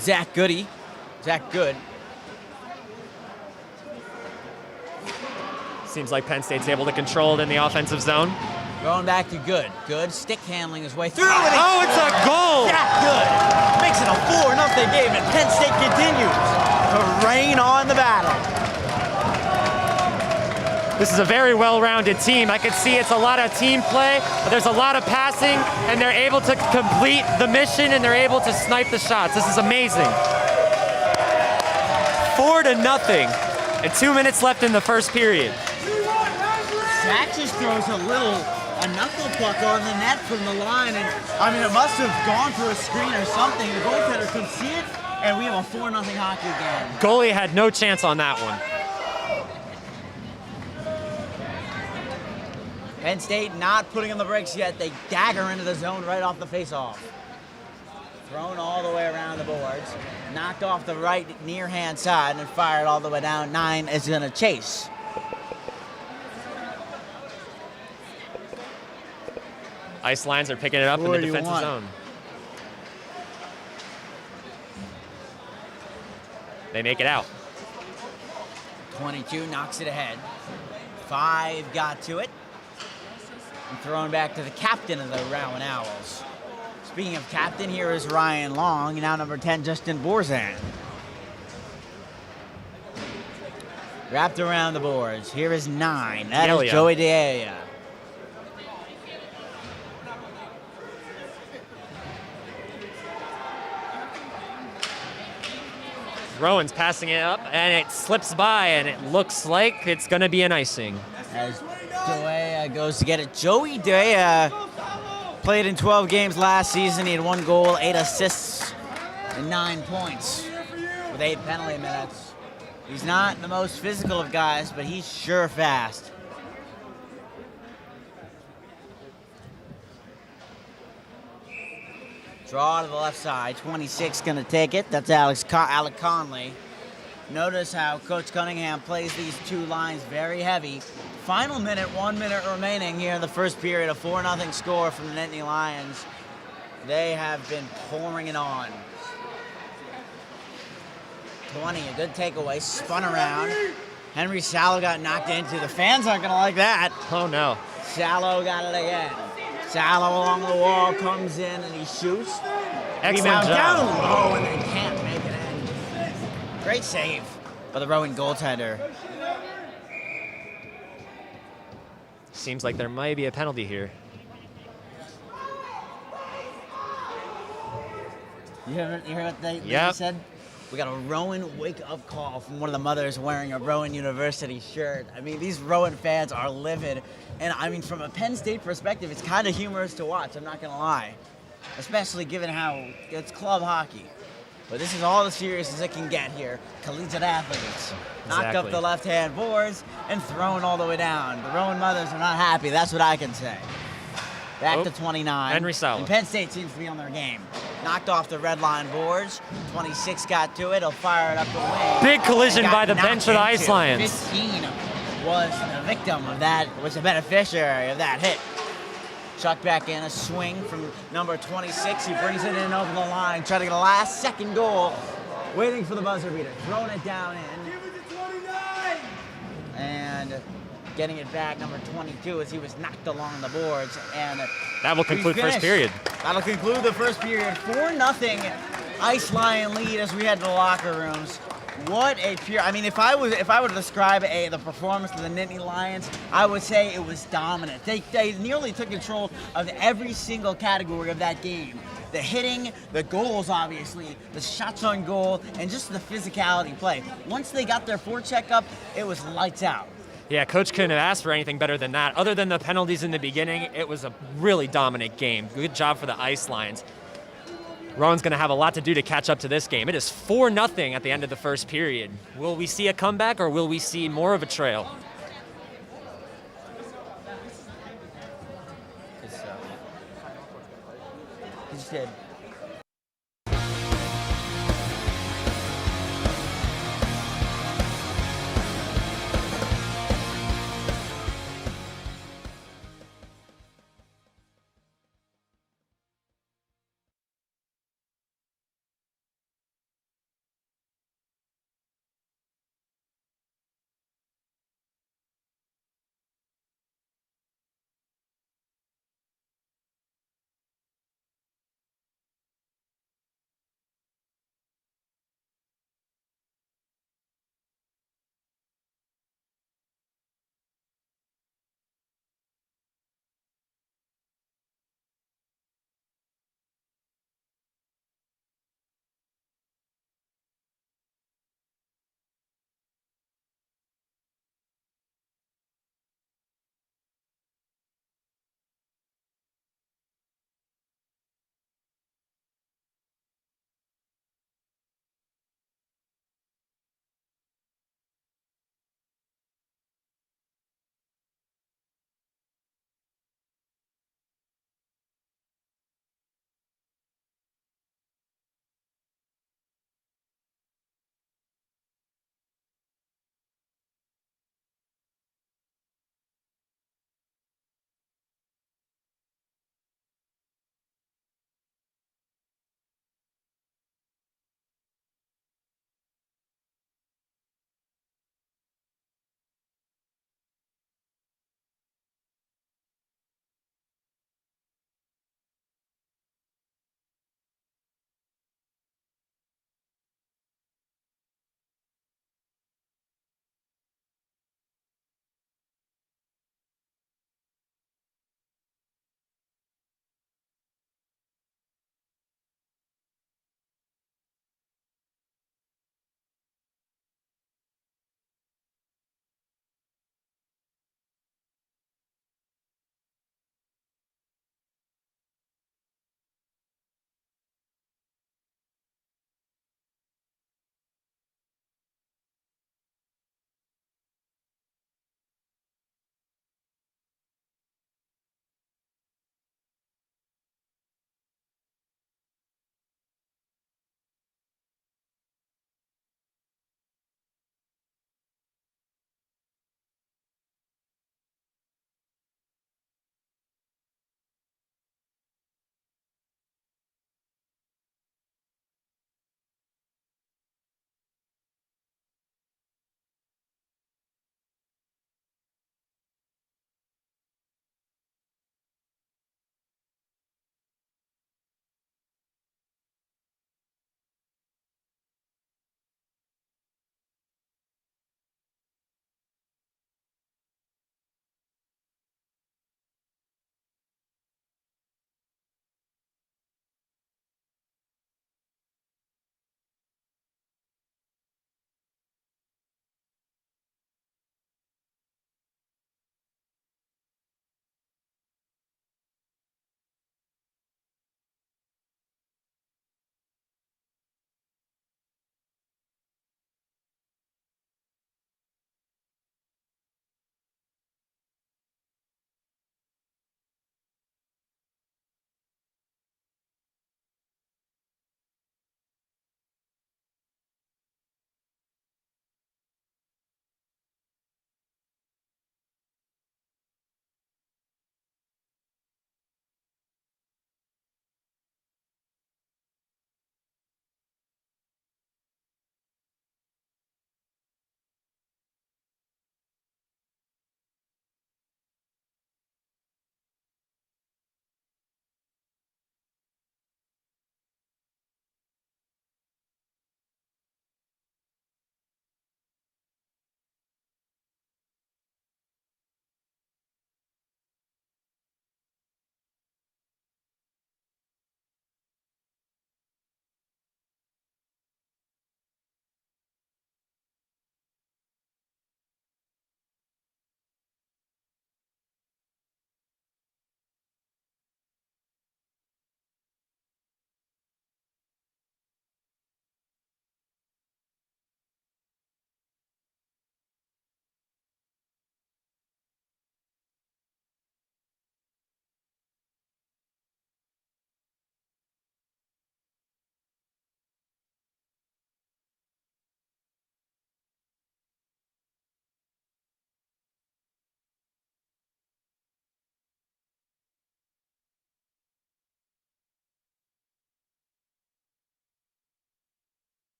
Zach Good. Seems like Penn State's able to control it in the offensive zone. Going back to Good. Good stick handling his way through. And Oh, it's a goal! Zach Good makes it a 4-0 game, and Penn State continues to reign on the battle. This is a very well-rounded team. I can see it's a lot of team play, but there's a lot of passing, and they're able to complete the mission, and they're able to snipe the shots. This is amazing. 4-0, and 2 minutes left in the first period. Zach just throws a knuckle puck on the net from the line, and I mean, it must have gone through a screen or something. The goaltender could see it, and we have a 4-0 hockey game. Goalie had no chance on that one. Penn State not putting on the brakes yet. They dagger into the zone right off the faceoff. Thrown all the way around the boards. Knocked off the right near hand side and fired all the way down. 9 is going to chase. Ice Lions are picking it up in the defensive 41. zone. They make it out. 22 knocks it ahead. 5 got to it. And thrown back to the captain of the Rowan Owls. Speaking of captain, here is Ryan Long, and now number 10, Justin Borzan. Wrapped around the boards. Here is 9. That Delia. is Joey Delia. Rowan's passing it up, and it slips by, and it looks like it's going to be an icing. As Delia goes to get it. Joey Delia played in 12 games last season. He had 1 goal, 8 assists, and 9 points with 8 penalty minutes. He's not the most physical of guys, but he's sure fast. Draw to the left side. 26 going to take it. That's Alec Conley. Notice how Coach Cunningham plays these 2 lines very heavy. Final minute, 1 minute remaining here in the first period. A 4-0 score from the Nittany Lions. They have been pouring it on. 20, a good takeaway. Spun around. Henry Sallow got knocked into. The fans aren't going to like that. Oh, no. Sallow got it again. Sallow along the wall comes in and he shoots. Excellent Rebound job. down low, and they can't make it in. Great save by the Rowan goaltender. Seems like there might be a penalty here. You hear what they Yep. said? We got a Rowan wake-up call from one of the mothers wearing a Rowan University shirt. I mean, these Rowan fans are livid. And I mean, from a Penn State perspective, it's kind of humorous to watch, I'm not going to lie. Especially given how it's club hockey. But this is all the serious as it can get here. Collegiate athletes. Knocked up Exactly. the left-hand boards and thrown all the way down. The Rowan mothers are not happy, that's what I can say. Back to 29. Henry Sallow. And Penn State seems to be on their game. Knocked off the red line boards. 26 got to it. He'll fire it up the wing. Big collision And by got the bench knocked of the Ice into. Lions. 15 was the victim of that, was the beneficiary of that hit. Chuck back in, a swing from number 26. He brings it in over the line, trying to get a last second goal. Waiting for the buzzer beater. Throwing it down in. And getting it back, number 22, as he was knocked along the boards. And That will conclude we first finished. period. That'll conclude the first period. 4-0 Ice Lion lead as we head to the locker rooms. What a pure! I mean, if I were to describe the performance of the Nittany Lions, I would say it was dominant. They nearly took control of every single category of that game. The hitting, the goals, obviously, the shots on goal, and just the physicality play. Once they got their forecheck up, it was lights out. Yeah, Coach couldn't have asked for anything better than that. Other than the penalties in the beginning, it was a really dominant game. Good job for the Ice Lions. Rowan's going to have a lot to do to catch up to this game. It is 4-0 at the end of the first period. Will we see a comeback, or will we see more of a trail? Good stuff. He just did.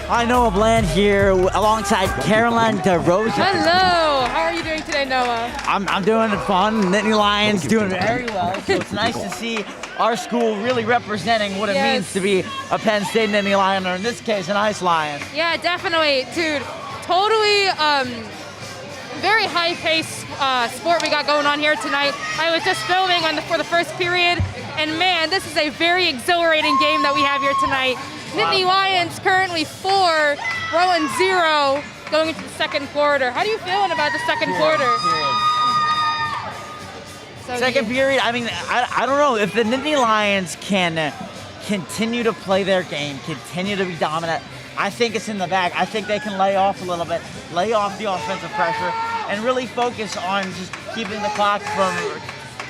I Noah Bland here alongside Carolyn DeRosa. Hello, how are you doing today, Noah? I'm doing it fun. Nittany Lions doing very well, so it's nice to see our school really representing what it means to be a Penn State Nittany Lion, or in this case, an Ice Lion. Yeah, definitely, dude. Totally, very high-paced sport we got going on here tonight. I was just filming for the first period, and man, this is a very exhilarating game that we have here tonight. Nittany Lions currently 4, Rowan 0, going into the second quarter. How are you feeling about the second quarter? Second period, I mean, I don't know. If the Nittany Lions can continue to play their game, continue to be dominant, I think it's in the bag. I think they can lay off a little bit, lay off the offensive pressure, and really focus on just keeping the clock from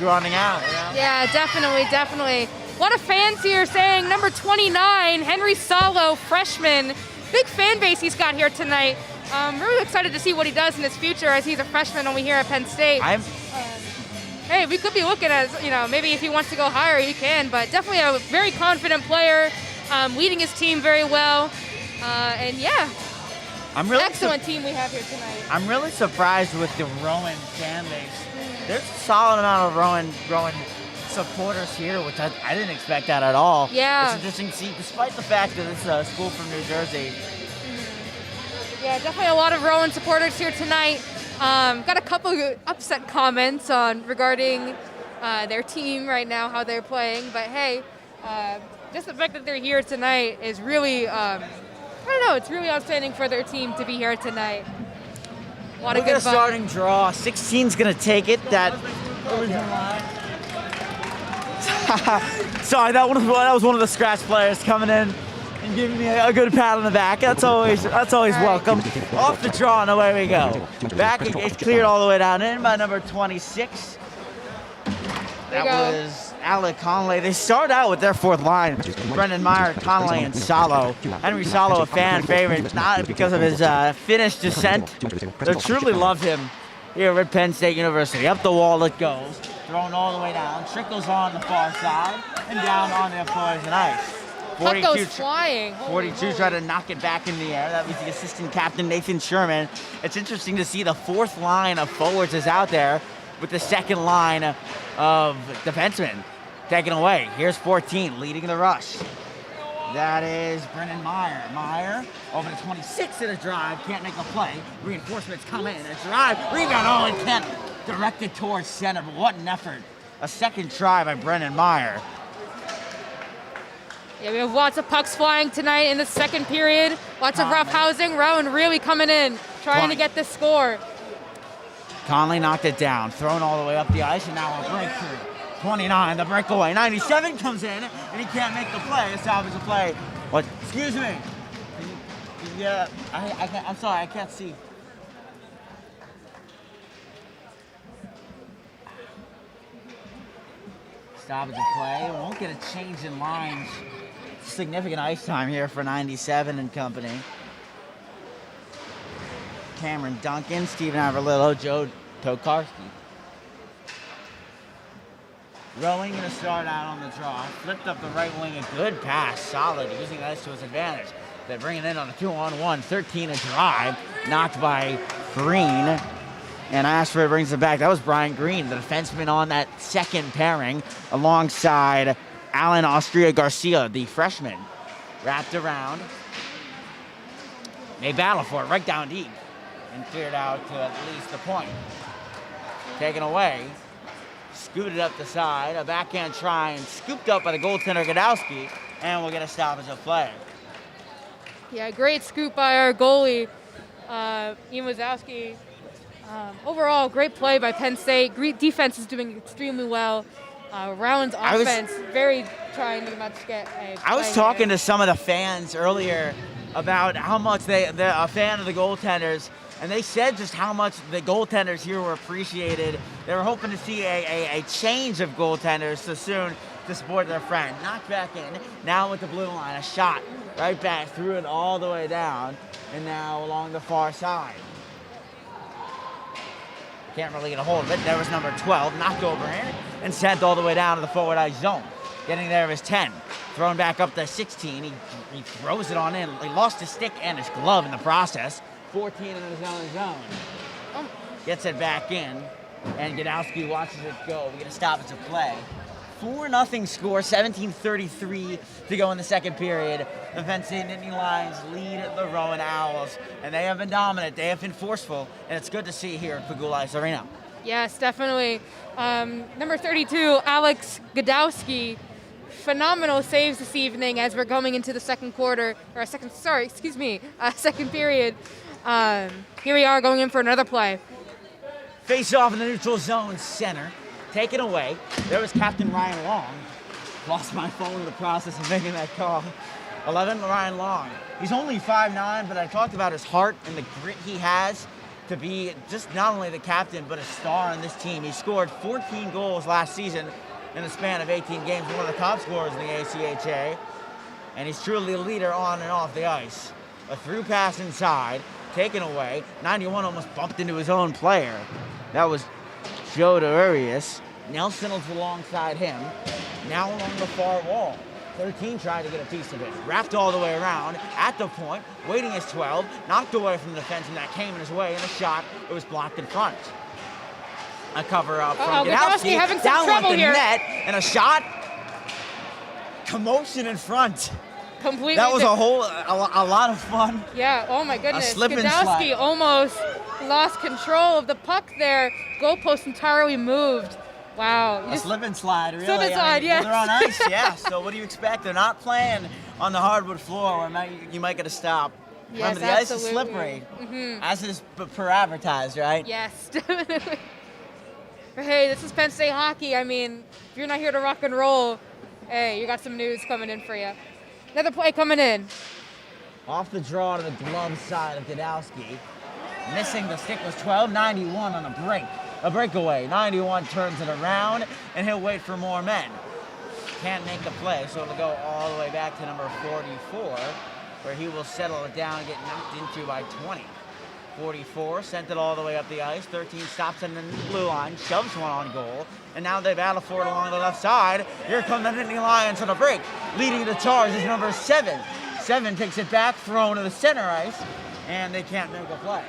running out. You know? Yeah, definitely. A lot of fans here saying number 29, Henry Salo, freshman. Big fan base he's got here tonight. Really excited to see what he does in his future as he's a freshman over here at Penn State. Hey, we could be looking at, maybe if he wants to go higher, he can, but definitely a very confident player, leading his team very well. And yeah, excellent team we have here tonight. I'm really surprised with the Rowan fan base. There's a solid amount of Rowan supporters here, which I didn't expect that at all. Yeah. It's interesting to see, despite the fact that it's a school from New Jersey. Yeah, definitely a lot of Rowan supporters here tonight. Got a couple of upset comments regarding their team right now, how they're playing. But hey, just the fact that they're here tonight is really, I don't know, it's really outstanding for their team to be here tonight. A lot of good fun. Starting draw. 16's gonna take it. That original line. Sorry, that was one of the scratch players coming in and giving me a good pat on the back. That's always welcome. Off the draw and away we go. Back, it's cleared all the way down in by number 26. That was Alec Conley. They start out with their fourth line. Brendan Meyer, Conley, and Salo. Henry Salo, a fan favorite, not because of his Finnish descent. They truly love him here at Penn State University. Up the wall it goes. Thrown all the way down. Trickles on the far side and down on the opposing ice. Puck goes flying. 42 tried to knock it back in the air. That was the assistant captain, Nathan Sherman. It's interesting to see the fourth line of forwards is out there with the second line of defensemen taken away. Here's 14 leading the rush. That is Brendan Meyer. Meyer over to 26 in a drive. Can't make a play. Reinforcements come in. A drive. Rebound. Oh, and can't direct it towards center. But what an effort. A second try by Brendan Meyer. Yeah, we have lots of pucks flying tonight in the second period. Lots of roughhousing. Rowan really coming in, trying to get this score. Conley knocked it down, thrown all the way up the ice, and now a breakthrough. 29, the breakaway. 97 comes in, and he can't make the play. A salvage play. What? Excuse me. Yeah, I'm sorry, I can't see. Stoppage of play. Won't get a change in lines. Significant ice time here for 97 and company. Cameron Duncan, Steven Averlillo, Joe Tokarski. Rowan going to start out on the draw. Flipped up the right wing, a good pass, solid, using ice to his advantage. They bring it in on a 2-on-1, 13 a drive, knocked by Green. And Ashford brings it back. That was Brian Green, the defenseman on that second pairing, alongside Alan Austria Garcia, the freshman. Wrapped around. They battle for it right down deep and cleared out to at least the point. Taken away. Scooted up the side. A backhand try and scooped up by the goaltender Godowski. And we'll get a stoppage of play. Yeah, great scoop by our goalie, Ian Wazowski. Overall, great play by Penn State. Great defense is doing extremely well. Rowan's offense, very trying to much get a I was talking to some of the fans earlier about how much they're a fan of the goaltenders, and they said just how much the goaltenders here were appreciated. They were hoping to see a change of goaltenders so soon to support their friend. Knocked back in, now with the blue line, a shot right back, threw it all the way down, and now along the far side. Can't really get a hold of it. There was number 12, knocked over in and sent all the way down to the forward ice zone. Getting there is 10. Thrown back up to 16. He throws it on in. He lost his stick and his glove in the process. 14 in his own zone. Gets it back in, and Gadowski watches it go. We get a stoppage of play. 4-0 score, 17:33 to go in the second period. The Penn State Nittany Lions lead the Rowan Owls, and they have been dominant. They have been forceful, and it's good to see here at Pegula Ice Arena. Yes, definitely. Number 32, Alex Gadowski. Phenomenal saves this evening as we're going into the second period. Here we are going in for another play. Face off in the neutral zone center. Taken away. There was Captain Ryan Long. Lost my phone in the process of making that call. 11, Ryan Long. He's only 5'9", but I talked about his heart and the grit he has to be just not only the captain, but a star on this team. He scored 14 goals last season in the span of 18 games, one of the top scorers in the ACHA. And he's truly a leader on and off the ice. A through pass inside, taken away. 91 almost bumped into his own player. That was Joe Darius. Nelson was alongside him. Now along the far wall. 13 tried to get a piece of it. Wrapped all the way around. At the point. Waiting his 12. Knocked away from the defenseman that came in his way. And a shot. It was blocked in front. A cover up from Gadowski. Having some down trouble with the here. net. And a shot. Commotion in front. Completely. That was a lot of fun. Yeah, oh my goodness. slip and Gadowski slide. almost lost control of the puck there. Goalpost entirely moved. Wow. A slip and slide, really. Slip and slide, yes. They're on ice, yeah. So what do you expect? They're not playing on the hardwood floor where you might get a stop. Yes, Remember, the ice is absolutely. slippery, as is per advertised, right? Yes, definitely. But hey, this is Penn State hockey. I mean, if you're not here to rock and roll, hey, you got some news coming in for you. Another play coming in. Off the draw to the glove side of Gadowski. Missing the stick was 12, 91 on a break. A breakaway. 91 turns it around, and he'll wait for more men. Can't make the play, so it'll go all the way back to number 44, where he will settle it down and get knocked into by 20. 44 sent it all the way up the ice. 13 stops in the blue line, shoves one on goal, and now they battle for it along the left side. Here come the Nittany Lions on a break. Leading the charge is number 7. 7 takes it back, thrown to the center ice, and they can't make a play.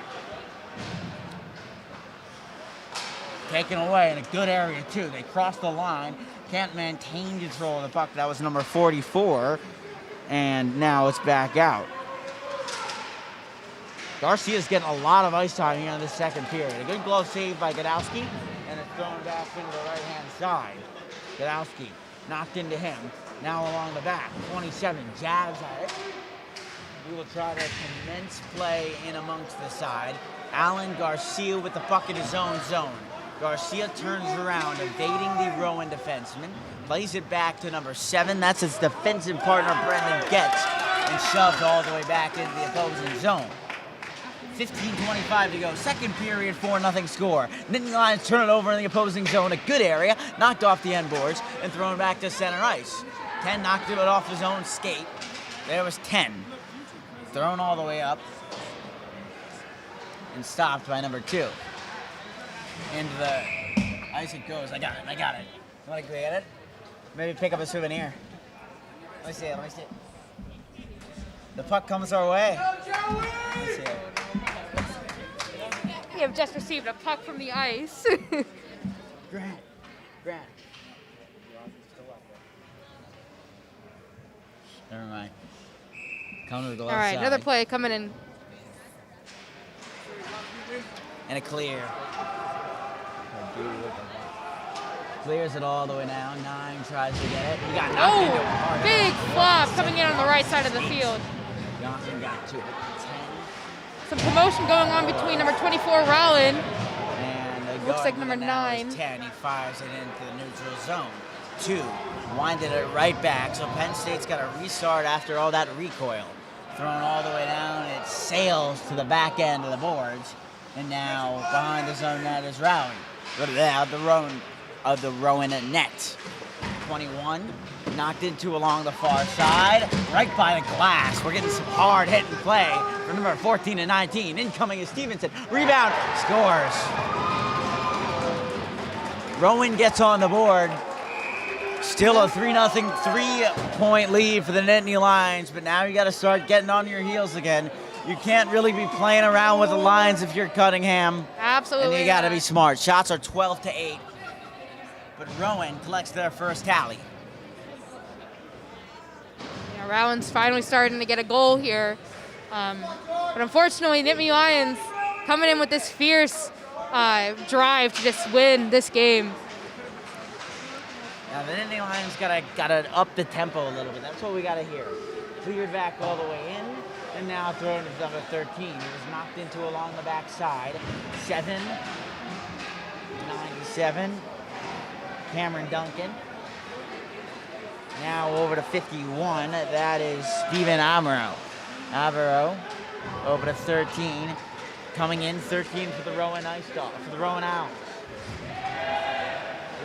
Taken away in a good area, too. They cross the line, can't maintain control of the puck. That was number 44, and now it's back out. Garcia's getting a lot of ice time here in the second period. A good glove save by Gadowski, and it's thrown back into the right-hand side. Gadowski knocked into him. Now along the back, 27 jabs at it. We will try to commence play in amongst the side. Alan Garcia with the puck in his own zone. Garcia turns around, evading the Rowan defenseman. Plays it back to number 7. That's his defensive partner, Brendan Getz, and shoved all the way back into the opposing zone. 15:25 to go. Second period, 4-0 score. Nittany Lions turn it over in the opposing zone. A good area. Knocked off the end boards and thrown back to center ice. 10 knocked it off his own skate. There was 10. Thrown all the way up and stopped by number 2. Into the ice it goes. I got it. You want to get it? Maybe pick up a souvenir. Let me see it. The puck comes our way. Let me see it. We have just received a puck from the ice. Grant. Never mind. Come to the glove All right, side. another play coming in. And a clear. Clears it all the way down. 9 tries to get it. He got knocked into it hard. Big flop coming in on the right side of the field. Johnson got to it. 10. Some commotion going on between number 24, Rowan. And Looks like number 9. 10. He fires it into the neutral zone. 2. Winded it right back. So Penn State's got to restart after all that recoil. Thrown all the way down. It sails to the back end of the boards. And now behind the zone net is Rowan. Look at that, the Rowan net. 21, knocked into along the far side, right by the glass. We're getting some hard hitting play from number 14 and 19. Incoming is Stevenson. Rebound, scores. Rowan gets on the board. Still a 3-0 3-point lead for the Nittany Lions, but now you got to start getting on your heels again. You can't really be playing around with the Lions if you're Cunningham. Absolutely. And you got to not. be smart. Shots are 12-8, but Rowan collects their first tally. Yeah, Rowan's finally starting to get a goal here. But unfortunately, Nittany Lions coming in with this fierce drive to just win this game. Now the Nittany Lions gotta up the tempo a little bit. That's what we gotta hear. Cleared back all the way in, and now thrown to number 13. He was knocked into along the back side. 7-97. Cameron Duncan. Now over to 51. That is Steven Amaro. Avero over to 13. Coming in 13 for the Rowan Owls. He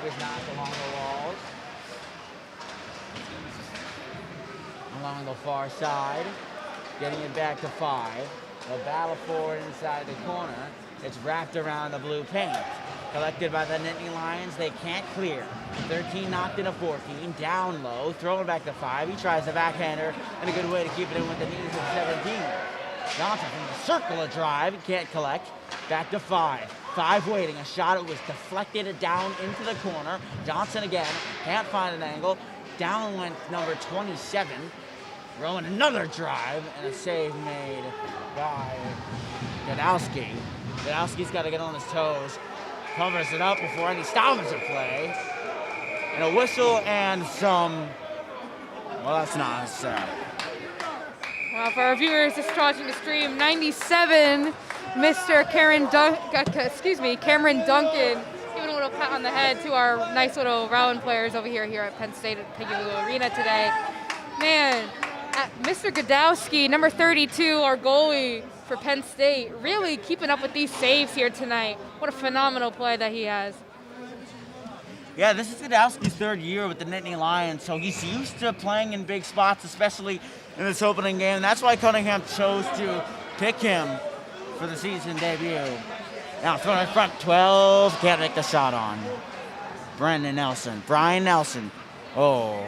was knocked along the walls. Along the far side. Getting it back to 5. A battle forward inside the corner. It's wrapped around the blue paint. Collected by the Nittany Lions. They can't clear. 13 knocked into 14. Down low. Throwing back to 5. He tries the backhander. And a good way to keep it in with the knees at 17. Johnson from the circle of drive. He can't collect. Back to 5. 5 waiting. A shot. It was deflected down into the corner. Johnson again. Can't find an angle. Down went number 27. Rowan another drive. And a save made by Gadowski. Gadowski's got to get on his toes. Covers it up before any stoppage of play. And a whistle and some... Well, that's not necessary. Well, for our viewers just watching the stream, 97, Mr. Cameron Duncan, giving a little pat on the head to our nice little Rowan players over here at Penn State at Pegula Arena today. Man, Mr. Gadowski, number 32, our goalie for Penn State, really keeping up with these saves here tonight. What a phenomenal play that he has. Yeah, this is Gadowski's 3rd year with the Nittany Lions, so he's used to playing in big spots, especially in this opening game. That's why Cunningham chose to pick him for the season debut. Now thrown in front, 12, can't make the shot on. Brian Nelson. Oh.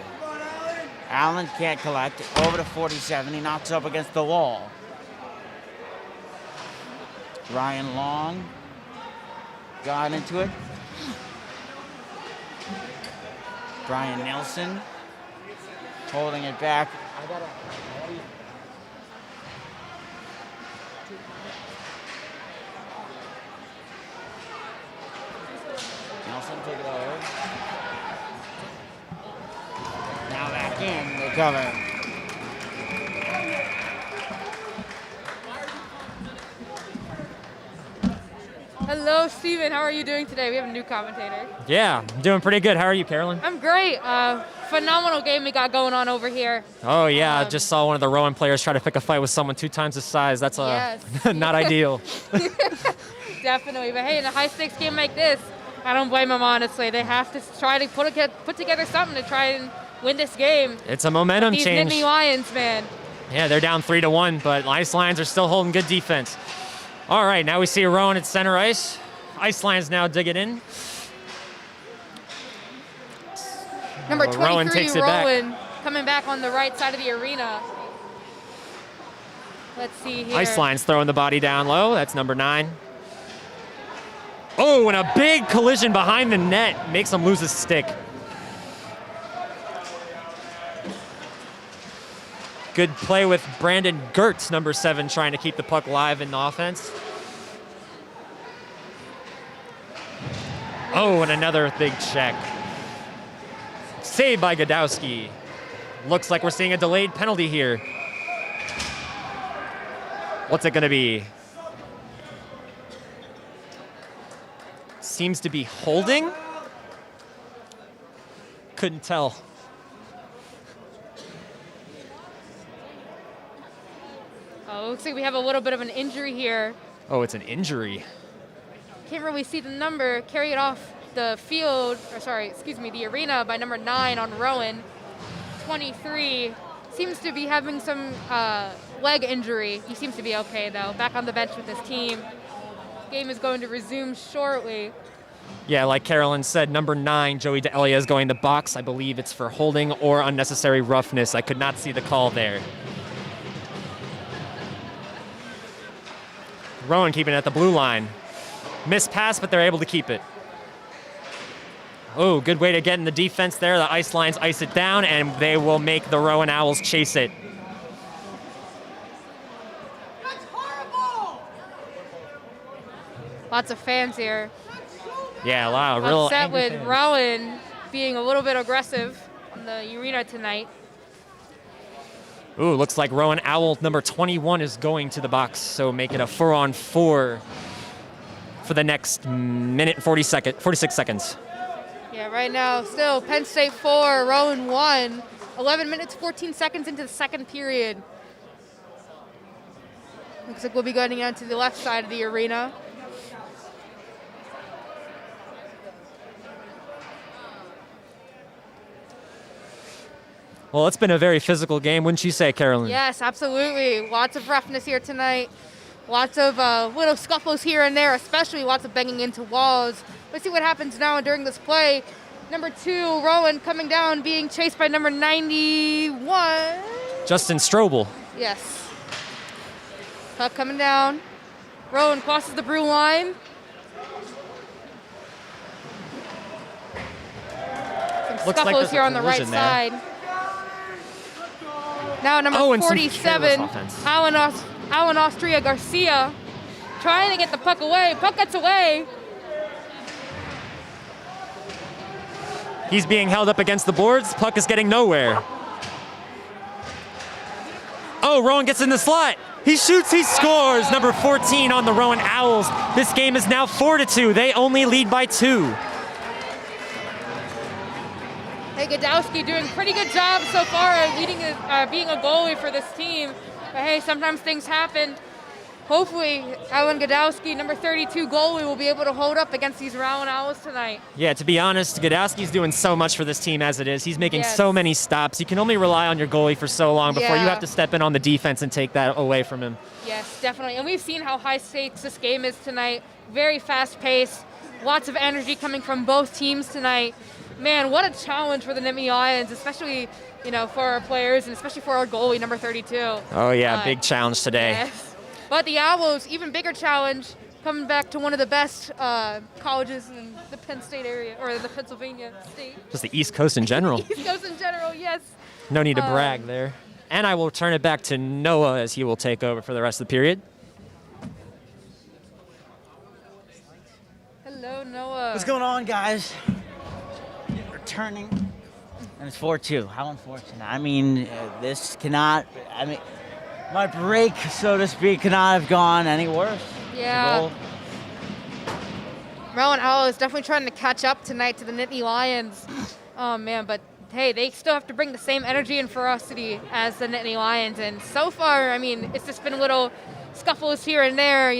Allen can't collect, over to 47, he knocks up against the wall. Ryan Long got into it. Brian Nelson holding it back. Nelson took it over. Now back in, they cover. Hello, Steven. How are you doing today? We have a new commentator. Yeah, I'm doing pretty good. How are you, Carolyn? I'm great. Phenomenal game we got going on over here. Oh, yeah. I just saw one of the Rowan players try to pick a fight with someone 2 times his size. That's not ideal. Definitely. But hey, in a high-stakes game like this, I don't blame them, honestly. They have to try to put together something to try and win this game. It's a momentum These change. Nittany Lions, man. Yeah, they're down 3-1, but Ice Lions are still holding good defense. All right, now we see Rowan at center ice. Ice Lions now dig it in. Number 23, Rowan takes it back. Rowan, coming back on the right side of the arena. Let's see here. Ice Lions throwing the body down low. That's number 9. Oh, and a big collision behind the net makes him lose his stick. Good play with Brandon Gertz, number 7, trying to keep the puck live in the offense. Oh, and another big check. Saved by Gadowski. Looks like we're seeing a delayed penalty here. What's it going to be? Seems to be holding. Couldn't tell. Oh, looks like we have a little bit of an injury here. Oh, it's an injury. Can't really see the number. Carried off the field, the arena by number 9 on Rowan. 23 seems to be having some leg injury. He seems to be okay though. Back on the bench with his team. Game is going to resume shortly. Yeah, like Carolyn said, number 9, Joey D'Elia is going to box. I believe it's for holding or unnecessary roughness. I could not see the call there. Rowan keeping it at the blue line. Missed pass, but they're able to keep it. Oh, good way to get in the defense there. The Ice Lions ice it down, and they will make the Rowan Owls chase it. That's horrible! Lots of fans here. Yeah, wow, real Upset angry with fans. Rowan being a little bit aggressive on the arena tonight. Ooh, looks like Rowan Owl number 21 is going to the box, so make it a 4-on-4 for the next minute and 46 seconds. Yeah, right now, still Penn State 4, Rowan 1. 11 minutes, 14 seconds into the second period. Looks like we'll be going out to the left side of the arena. Well, it's been a very physical game, wouldn't you say, Carolyn? Yes, absolutely. Lots of roughness here tonight. Lots of little scuffles here and there, especially lots of banging into walls. Let's see what happens now during this play. Number 2, Rowan coming down, being chased by number 91. Justin Strobel. Yes. Puck coming down. Rowan crosses the blue line. Some Looks like scuffles there's a here on the right collision there. side. Now number Oh, and some 47, careless offense. Alan Austria Garcia, trying to get the puck away. Puck gets away. He's being held up against the boards. Puck is getting nowhere. Oh, Rowan gets in the slot. He shoots, he scores. Number 14 on the Rowan Owls. This game is now 4-2. They only lead by 2. Hey, Godowski doing a pretty good job so far at being a goalie for this team. But hey, sometimes things happen. Hopefully, Alan Godowski, number 32 goalie, will be able to hold up against these Rowan Owls tonight. Yeah, to be honest, Godowski's doing so much for this team as it is. He's making Yes. so many stops. You can only rely on your goalie for so long before you Yeah. have to step in on the defense and take that away from him. Yes, definitely. And we've seen how high stakes this game is tonight. Very fast pace. Lots of energy coming from both teams tonight. Man, what a challenge for the Nittany Lions, especially, for our players and especially for our goalie, number 32. Oh, yeah, big challenge today. Yes. But the Owls, even bigger challenge, coming back to one of the best colleges in the Penn State area, or the Pennsylvania state. Just the East Coast in general. East Coast in general, yes. No need to brag there. And I will turn it back to Noah as he will take over for the rest of the period. Hello, Noah. What's going on, guys? Returning, and it's 4-2. How unfortunate. I mean, my break, so to speak, could not have gone any worse. Yeah. The goal. Rowan Owl is definitely trying to catch up tonight to the Nittany Lions. Oh, man, but hey, they still have to bring the same energy and ferocity as the Nittany Lions. And so far, I mean, it's just been little scuffles here and there,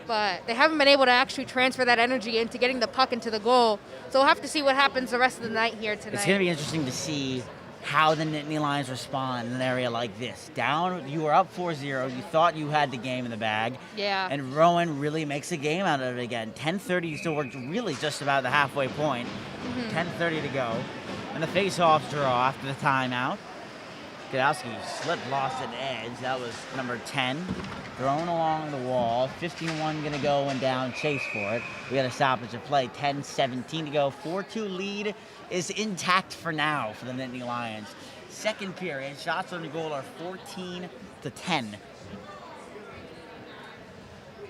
but they haven't been able to actually transfer that energy into getting the puck into the goal. So we'll have to see what happens the rest of the night here tonight. It's going to be interesting to see how the Nittany Lions respond in an area like this. Down, you were up 4-0. You thought you had the game in the bag. Yeah. And Rowan really makes a game out of it again. 10:30, you still were really just about the halfway point. 10:30 to go. And the face-off draw after the timeout. Godowski slipped, lost an edge. That was number 10. Thrown along the wall. 51 going to go and down, chase for it. We got a stoppage of play. 10:17 to go. 4-2 lead is intact for now for the Nittany Lions. Second period, shots on the goal are 14-10.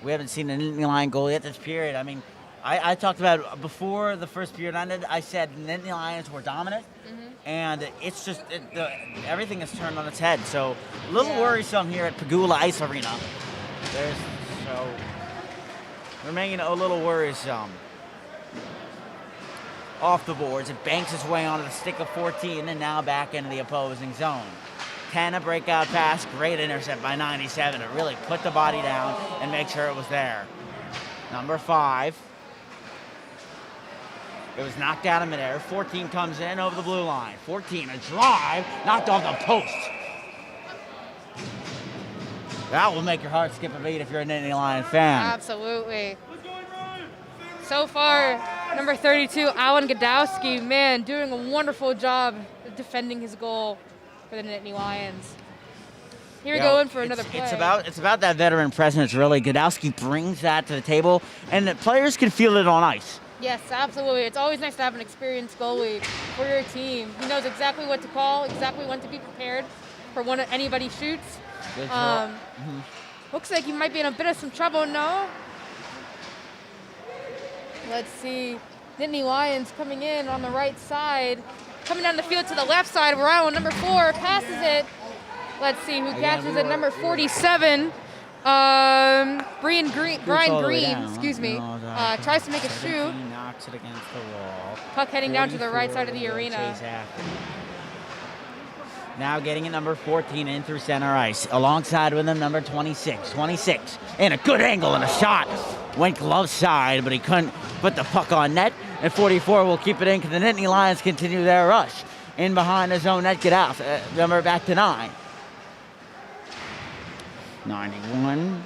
We haven't seen a Nittany Lion goal yet this period. I mean, I talked about before the first period ended, I said the Nittany Lions were dominant. And it's just, everything is turned on its head. So a little worrisome here at Pegula Ice Arena. Remaining a little worrisome. Off the boards, it banks its way onto the stick of 14 and now back into the opposing zone. 10, a breakout pass, great intercept by 97 to really put the body down and make sure it was there. Number 5. It was knocked out of midair. 14 comes in over the blue line. 14, a drive, knocked off the post. That will make your heart skip a beat if you're a Nittany Lion fan. Absolutely. So far, number 32, Alan Godowski, man, doing a wonderful job defending his goal for the Nittany Lions. Here we go in for another play. It's about that veteran presence, really. Godowski brings that to the table, and the players can feel it on ice. Yes, absolutely. It's always nice to have an experienced goalie for your team. He knows exactly what to call, exactly when to be prepared for when anybody shoots. Looks like he might be in a bit of some trouble, no? Let's see. Nittany Lions coming in on the right side. Coming down the field to the left side. Rowan, number 4, passes it. Let's see who catches it. Number 47. Brian Green, excuse me, tries to make a shoot. Knocks it against the wall. Puck heading down to the right side of the arena. Now getting it number 14 in through center ice. Alongside with him, number 26. 26 and a good angle and a shot. Went glove side, but he couldn't put the puck on net. And 44 will keep it in because the Nittany Lions continue their rush. In behind his own net, get out. Number back to 9. 91.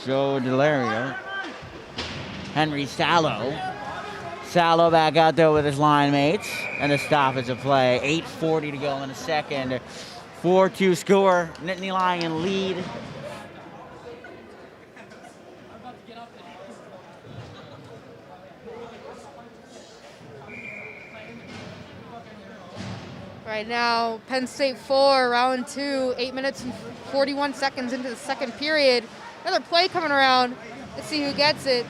Joe Delario. Henry Sallow. Sallow back out there with his line mates. And a stoppage of play. 8:40 to go in the second. 4-2 score. Nittany Lion lead. Right now, Penn State 4, round 2, 8 minutes and 41 seconds into the second period. Another play coming around. Let's see who gets it.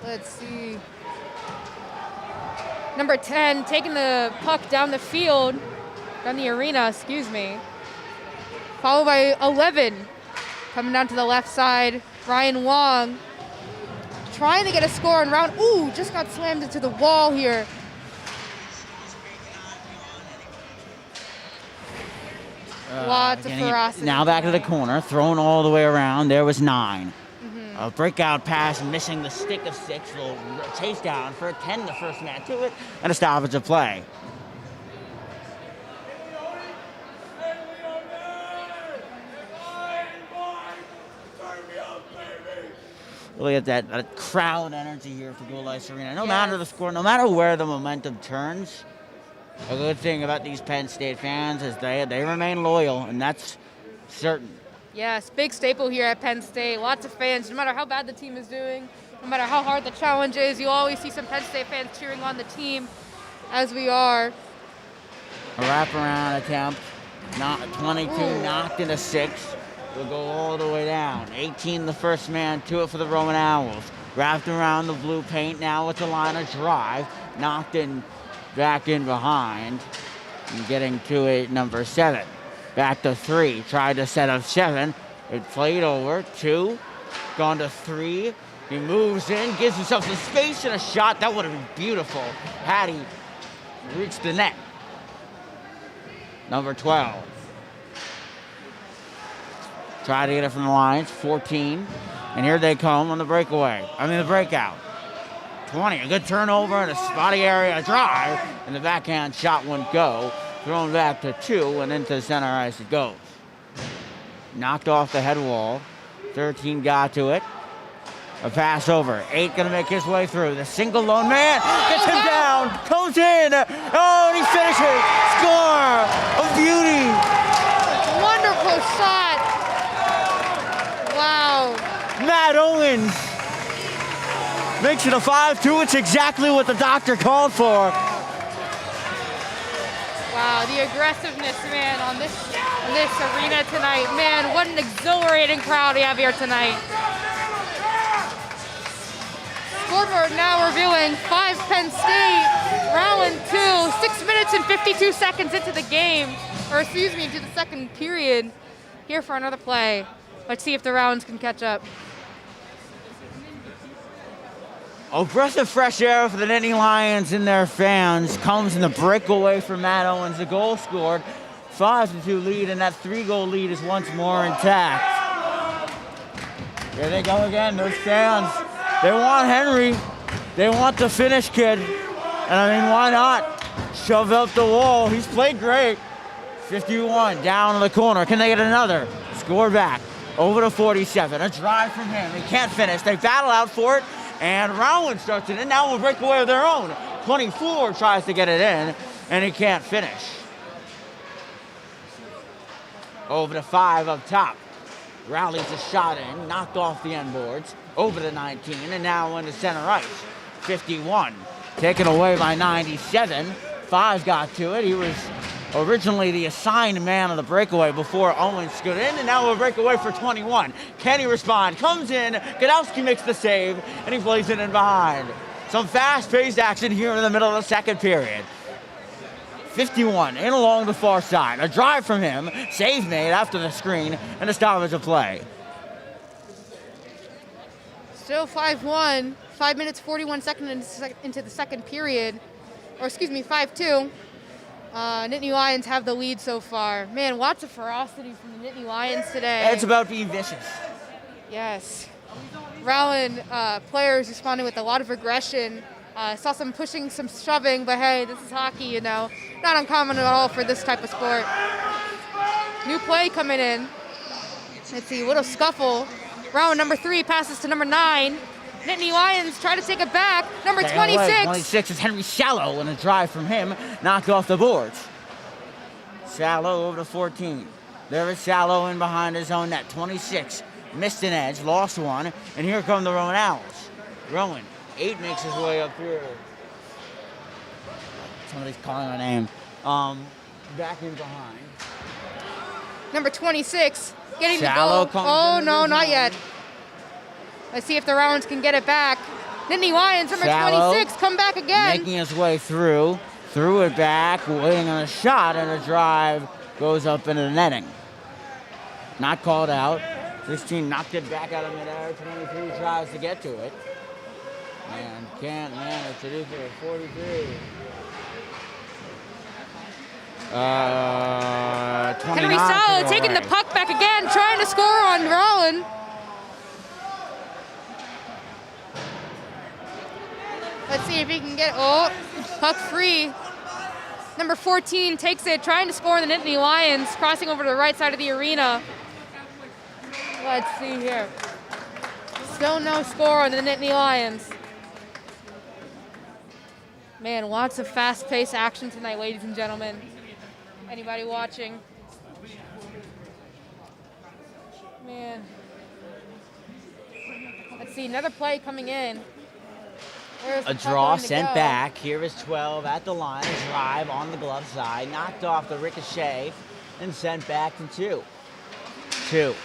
Let's see. Number 10 taking the puck down the field, down the arena, excuse me. Followed by 11 coming down to the left side. Ryan Wong trying to get a score on round. Ooh, just got slammed into the wall here. Lots of ferocity. Now back to the corner, thrown all the way around. There was 9. A breakout pass, missing the stick of 6. A little chase down for 10, the first man to it, and a stoppage of play. Look at that crowd energy here for Pegula Ice Arena. No matter the score, no matter where the momentum turns, a good thing about these Penn State fans is they remain loyal, and that's certain. Yes, big staple here at Penn State. Lots of fans, no matter how bad the team is doing, no matter how hard the challenge is, you always see some Penn State fans cheering on the team, as we are. A wraparound attempt, 22 knocked into 6. Will go all the way down. 18, the first man to it for the Rowan Owls. Wrapped around the blue paint, now with the line of drive. Knocked in, back in behind. And getting to it, number 7. Back to 3, tried to set up 7. It played over, 2, gone to 3. He moves in, gives himself some space and a shot. That would have been beautiful had he reached the net. Number 12. Try to get it from the lines, 14. And here they come on the breakaway. The breakout. 20, a good turnover in a spotty area, a drive. And the backhand shot wouldn't go. Thrown back to 2 and into center ice it goes. Knocked off the head wall. 13 got to it. A pass over. 8 gonna make his way through. The single lone man gets him down. Goes in. Oh, and he finishes. Score! A beauty. Wonderful shot. Wow. Matt Owens makes it a 5-2. It's exactly what the doctor called for. Wow, the aggressiveness, man, on this arena tonight. Man, what an exhilarating crowd we have here tonight. Scoreboard now revealing 5 Penn State, round 2, 6 minutes and 52 seconds into the game, or excuse me, into the second period. Here for another play. Let's see if the Rounds can catch up. A breath of fresh air for the Nittany Lions and their fans comes in the breakaway for Matt Owens. The goal scored, 5-2 lead, and that 3-goal lead is once more intact. Here they go again, those fans. They want Henry. They want the finish kid. And why not? Shove up the wall. He's played great. 51 down in the corner. Can they get another? Score back. Over to 47. A drive from him. He can't finish. They battle out for it. And Rowan starts it in. Now we'll break away of their own. 24 tries to get it in. And he can't finish. Over to 5 up top. Rallies a shot in. Knocked off the end boards. Over to 19. And now into center ice. 51. Taken away by 97. 5 got to it. He was originally the assigned man of the breakaway before Owen stood in, and now we'll break away for 21. Can he respond? Comes in, Gadowski makes the save, and he plays it in behind. Some fast-paced action here in the middle of the second period. 51 in along the far side. A drive from him, save made after the screen, and a stoppage of play. Still 5-1, 5 minutes 41 seconds into the second period, or excuse me, 5-2. Nittany Lions have the lead so far. Man, lots of ferocity from the Nittany Lions today. It's about being vicious. Yes. Rowan players responding with a lot of aggression. Saw some pushing, some shoving, but hey, this is hockey, you know. Not uncommon at all for this type of sport. New play coming in. Let's see, little scuffle. Rowan number 3 passes to number 9. Nittany Lions try to take it back. Number 26. 26 is Henry Shallow, and a drive from him knocked off the boards. Shallow over to 14. There is Shallow in behind his own net. 26 missed an edge, lost one, and here come the Rowan Owls. Rowan, 8 makes his way up here. Somebody's calling my name. Back in behind. Number 26 getting Shallow the goal. comes Oh, into no, the not zone. yet. Let's see if the Rowans can get it back. Nittany Lions, number Shallow 26, come back again. making his way through it back, waiting on a shot, and a drive goes up into the netting. Not called out. 16 knocked it back out of midair. 23 tries to get to it. And can't manage to do it. 43. 29. Henry Salo taking the puck back again, trying to score on Rowan. Let's see if he can get, puck free. Number 14 takes it, trying to score on the Nittany Lions, crossing over to the right side of the arena. Let's see here. Still no score on the Nittany Lions. Man, lots of fast-paced action tonight, ladies and gentlemen. Anybody watching? Man. Let's see, another play coming in. Where's the A puck draw going to sent go? back. Here is 12 at the line. A drive on the glove side. Knocked off the ricochet and sent back to 2. 2.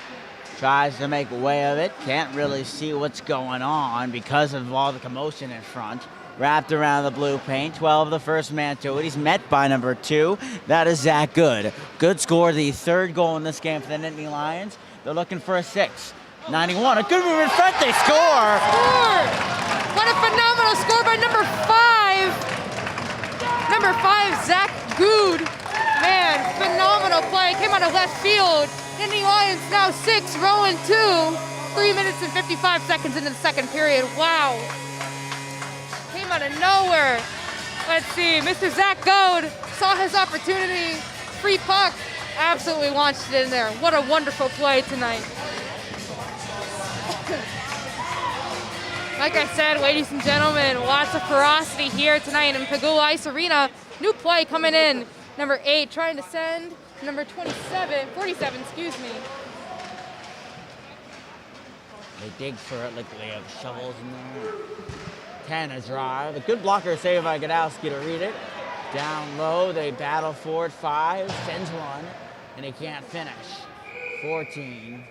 Tries to make way of it. Can't really see what's going on because of all the commotion in front. Wrapped around the blue paint. 12, the first man to it. He's met by number 2. That is Zach Good. Good scored the 3rd goal in this game for the Nittany Lions. They're looking for a 6. 91. A good move in front. They score. What a phenomenal score by number 5. Number 5, Zach Good. Man, phenomenal play. Came out of left field. Nittany Lions now 6, Rowan 2. 3 minutes and 55 seconds into the second period. Wow. Came out of nowhere. Let's see, Mr. Zach Good saw his opportunity. Free puck. Absolutely launched it in there. What a wonderful play tonight. Like I said, ladies and gentlemen, lots of ferocity here tonight in Pegula Ice Arena. New play coming in. Number 8 trying to send. Number 47, excuse me. They dig for it like they have shovels in there. 10, a drive. A good blocker save by Gadowski to read it. Down low, they battle for it. 5, sends one, and he can't finish. 14.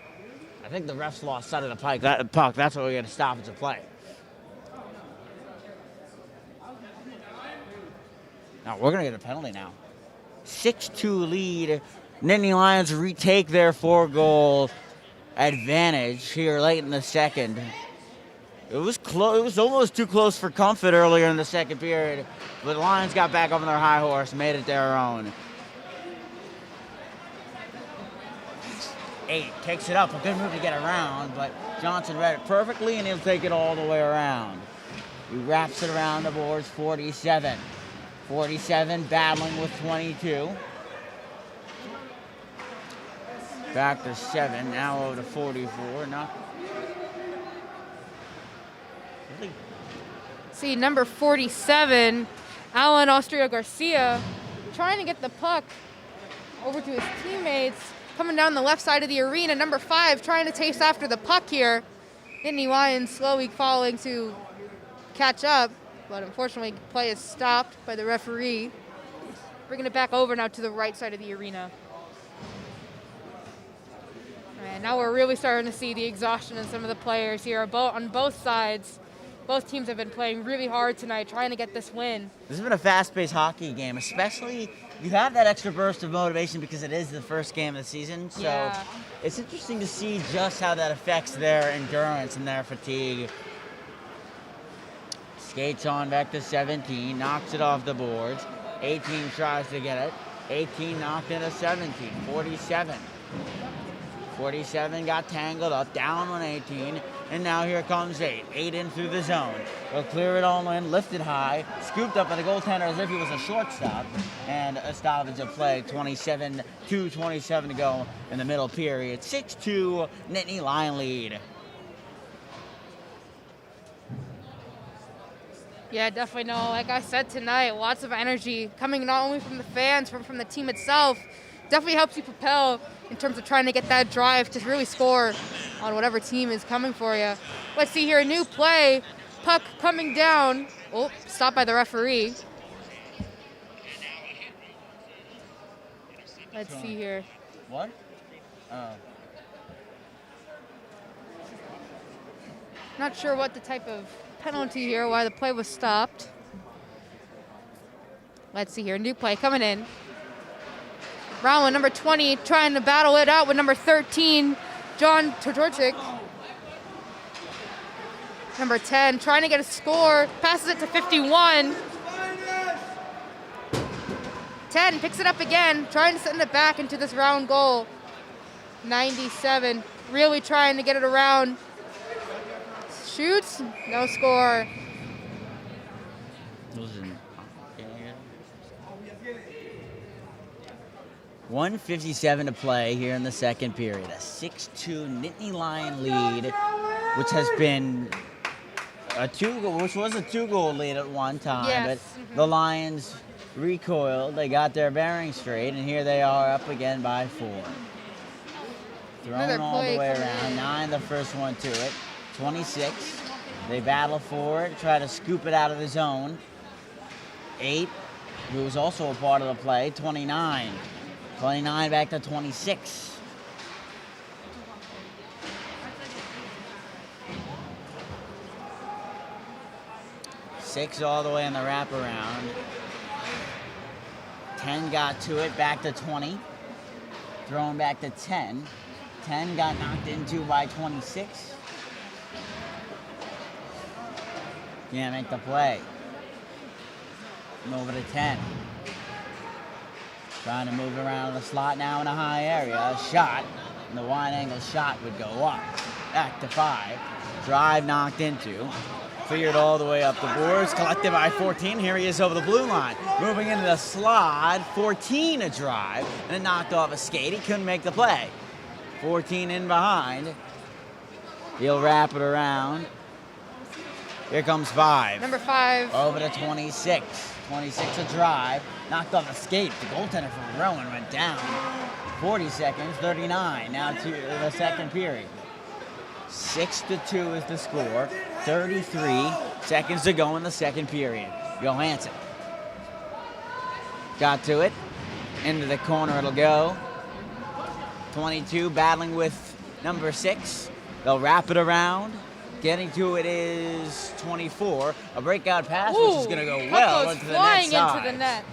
I think the refs lost sight of the puck. That's what we got to stop. It's a play. Now we're going to get a penalty now. 6-2 lead. Nittany Lions retake their 4-goal advantage here late in the second. It was close. It was almost too close for comfort earlier in the second period, but the Lions got back up on their high horse, made it their own. 8 takes it up. A good move to get around, but Johnson read it perfectly, and he'll take it all the way around. He wraps it around the boards. 47. 47 battling with 22. Back to 7, now over to 44. Not really. See number 47, Alan Austria Garcia, trying to get the puck over to his teammates. Coming down the left side of the arena, number 5 trying to chase after the puck here. Nittany Lions slowly falling to catch up, but unfortunately play is stopped by the referee. Bringing it back over now to the right side of the arena. And now we're really starting to see the exhaustion in some of the players here on both sides. Both teams have been playing really hard tonight, trying to get this win. This has been a fast-paced hockey game, especially you have that extra burst of motivation because it is the first game of the season. So Yeah. it's interesting to see just how that affects their endurance and their fatigue. Skates on back to 17, knocks it off the boards. 18 tries to get it. 18 knocked into 17, 47. 47 got tangled up, down on 18, and now here comes 8. 8 in through the zone. They'll clear it all in, lifted high, scooped up by the goaltender as if he was a shortstop, and a stoppage of play. 27 to go in the middle period. 6-2, Nittany Lion lead. Yeah, definitely no. Like I said tonight, lots of energy coming not only from the fans, but from the team itself. Definitely helps you propel in terms of trying to get that drive to really score on whatever team is coming for you. Let's see here, a new play. Puck coming down. Oh, stopped by the referee. Let's see here. What? Not sure what the type of penalty here, why the play was stopped. Let's see here, new play coming in. Rowan, number 20, trying to battle it out with number 13, John Todorczyk. Number 10, trying to get a score, passes it to 51. 10 picks it up again, trying to send it back into this round goal. 97, really trying to get it around. Shoots, no score. 1:57 to play here in the second period. A 6-2 Nittany Lion lead, which has been which was a 2-goal lead at one time. Yes. But the Lions recoiled. They got their bearings straight, and here they are up again by 4. Thrown Another all the play way coming around. in. 9 the first one to it. 26. They battle for it, try to scoop it out of the zone. 8, who was also a part of the play. 29. 29 back to 26. Six all the way in the wraparound. 10 got to it, back to 20. Thrown back to 10. 10 got knocked into by 26. Can't make the play. Over to 10. Trying to move around the slot now in a high area. A shot. And the wide angle shot would go up. Back to 5. Drive knocked into. Cleared all the way up the boards. Collected by 14. Here he is over the blue line. Moving into the slot. 14 a drive. And it knocked off a skate. He couldn't make the play. 14 in behind. He'll wrap it around. Here comes 5. Number 5. Over to 26. 26 a drive. Knocked off a skate. The goaltender from Rowan went down. 40 seconds, 39. Now to the second period. 6-2 is the score. 33 seconds to go in the second period. Johansson. Got to it. Into the corner it'll go. 22 battling with number 6. They'll wrap it around. Getting to it is 24. A breakout pass, which is going to go well into the net flying side. into the net.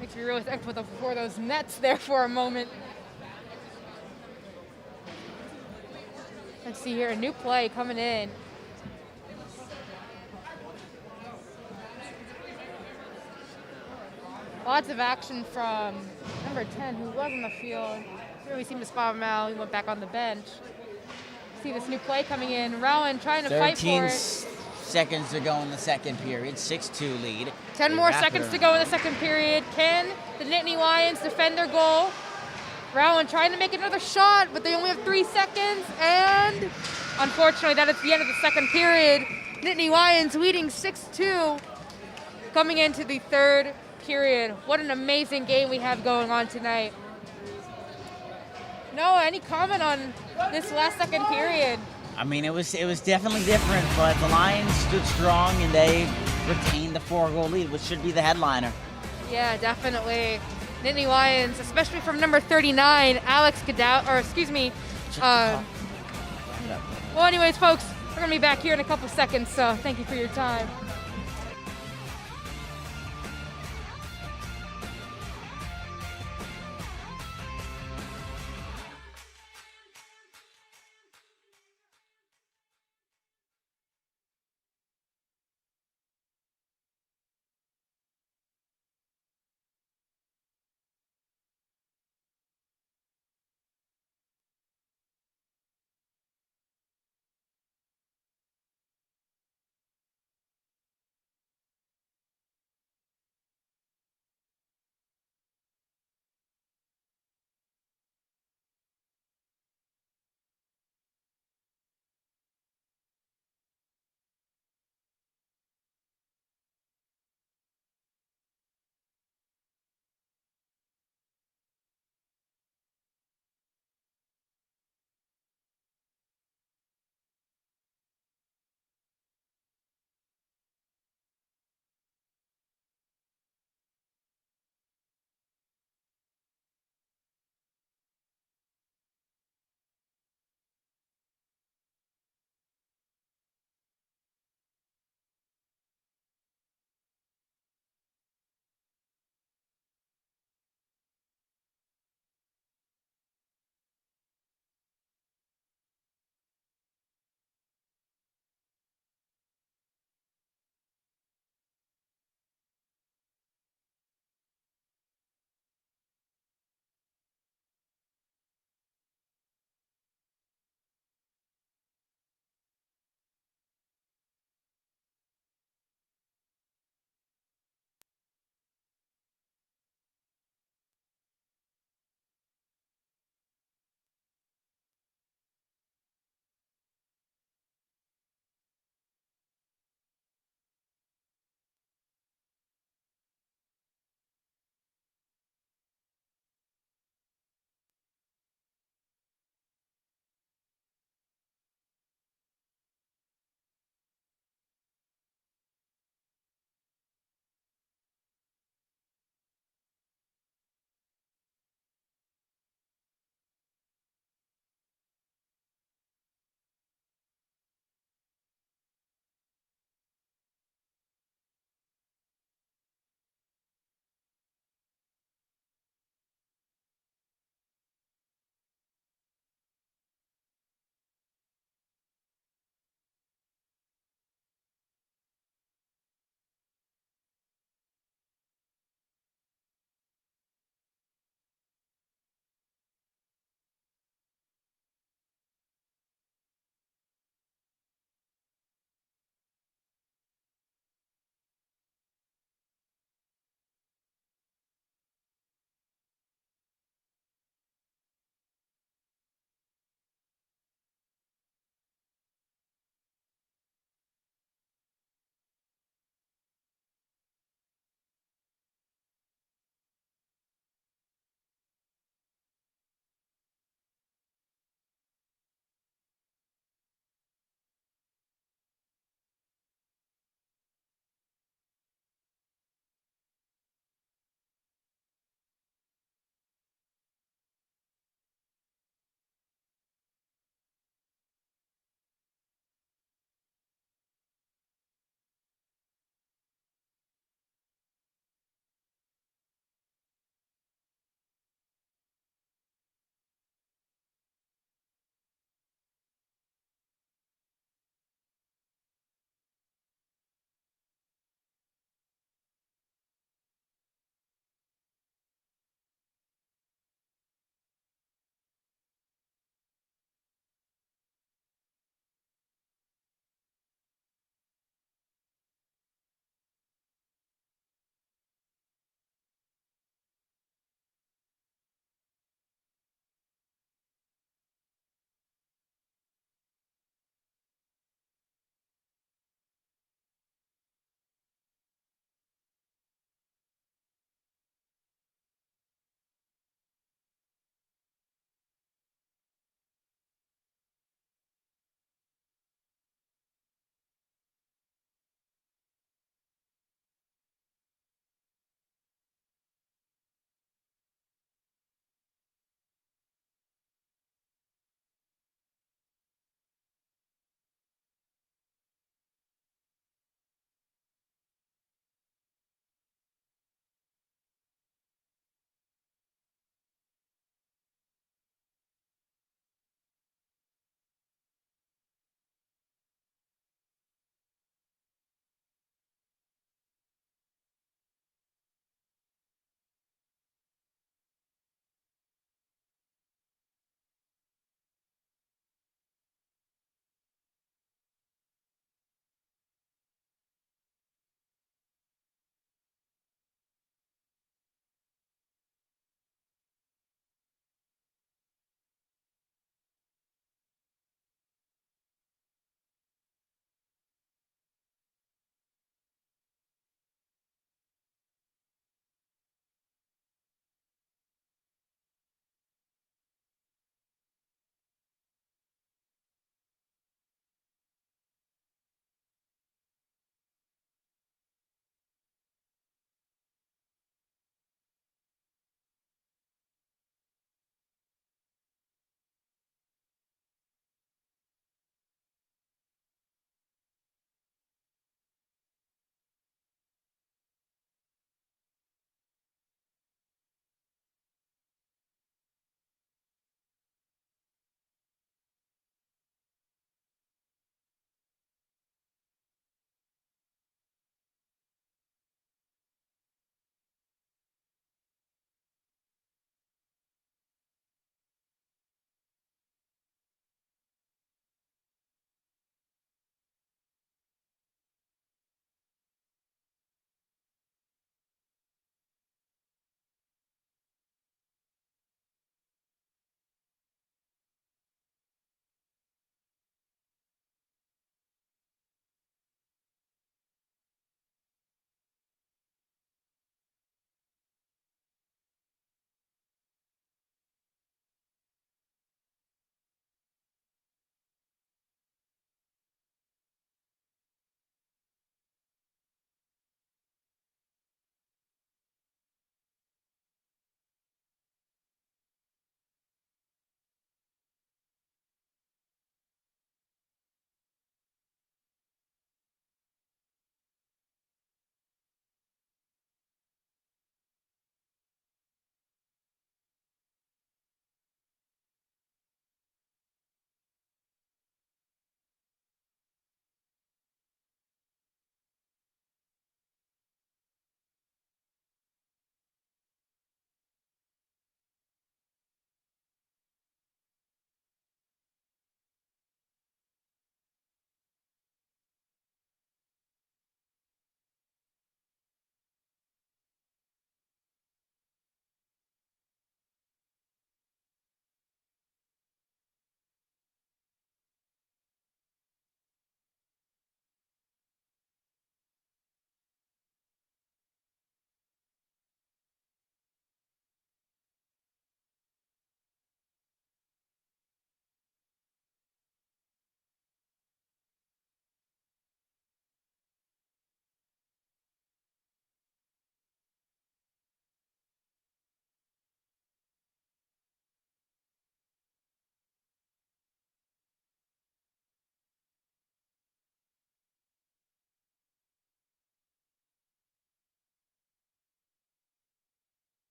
Makes me really thankful for those nets there for a moment. Let's see here, a new play coming in. Lots of action from number 10, who was on the field. Really seemed to spot him out. He went back on the bench. See this new play coming in. Rowan trying to fight for it. seconds to go in the second period. 6-2 lead. 10 more seconds to go in the second period. Can the Nittany Lions defend their goal? Rowan trying to make another shot, but they only have 3 seconds, and unfortunately that is the end of the second period. Nittany Lions leading 6-2 coming into the third period. What an amazing game we have going on tonight. Noah, any comment on this last second period? I mean, it was definitely different, but the Lions stood strong and they retained the 4-goal lead, which should be the headliner. Yeah, definitely. Nittany Lions, especially from number 39, Alex Godow, or excuse me. Well, anyways, folks, we're gonna be back here in a couple seconds, so thank you for your time.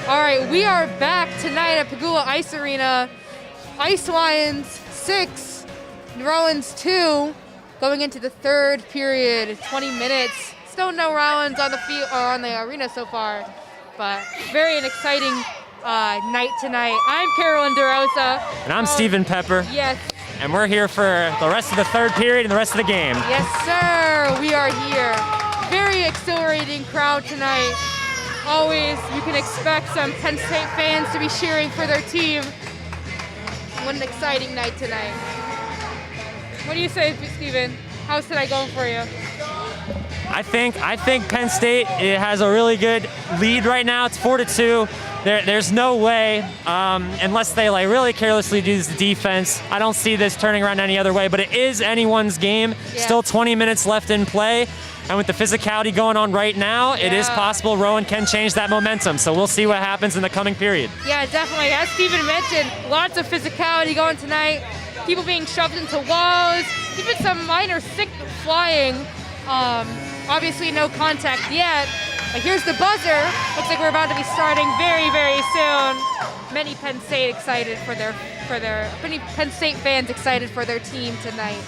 All right, we are back tonight at Pegula Ice Arena. Ice Lions 6, Rowan's 2, going into the third period, 20 minutes. Still no Rowans on the field or on the arena so far, but very an exciting night tonight. I'm Carolyn DeRosa. And I'm Stephen Pepper. Yes. And we're here for the rest of the third period and the rest of the game. Yes, sir. We are here. Very exhilarating crowd tonight. Always, you can expect some Penn State fans to be cheering for their team. What an exciting night tonight. What do you say, Stephen? How's tonight going for you? I think Penn State has a really good lead right now. It's 4-2. There's no way, unless they really carelessly do the defense. I don't see this turning around any other way. But it is anyone's game. Yeah. Still 20 minutes left in play. And with the physicality going on right now, it is possible Rowan can change that momentum. So we'll see what happens in the coming period. Yeah, definitely. As Stephen mentioned, lots of physicality going tonight. People being shoved into walls, even some minor sick flying. Obviously no contact yet, but here's the buzzer. Looks like we're about to be starting very, very soon. Many Penn State excited many Penn State fans excited for their team tonight.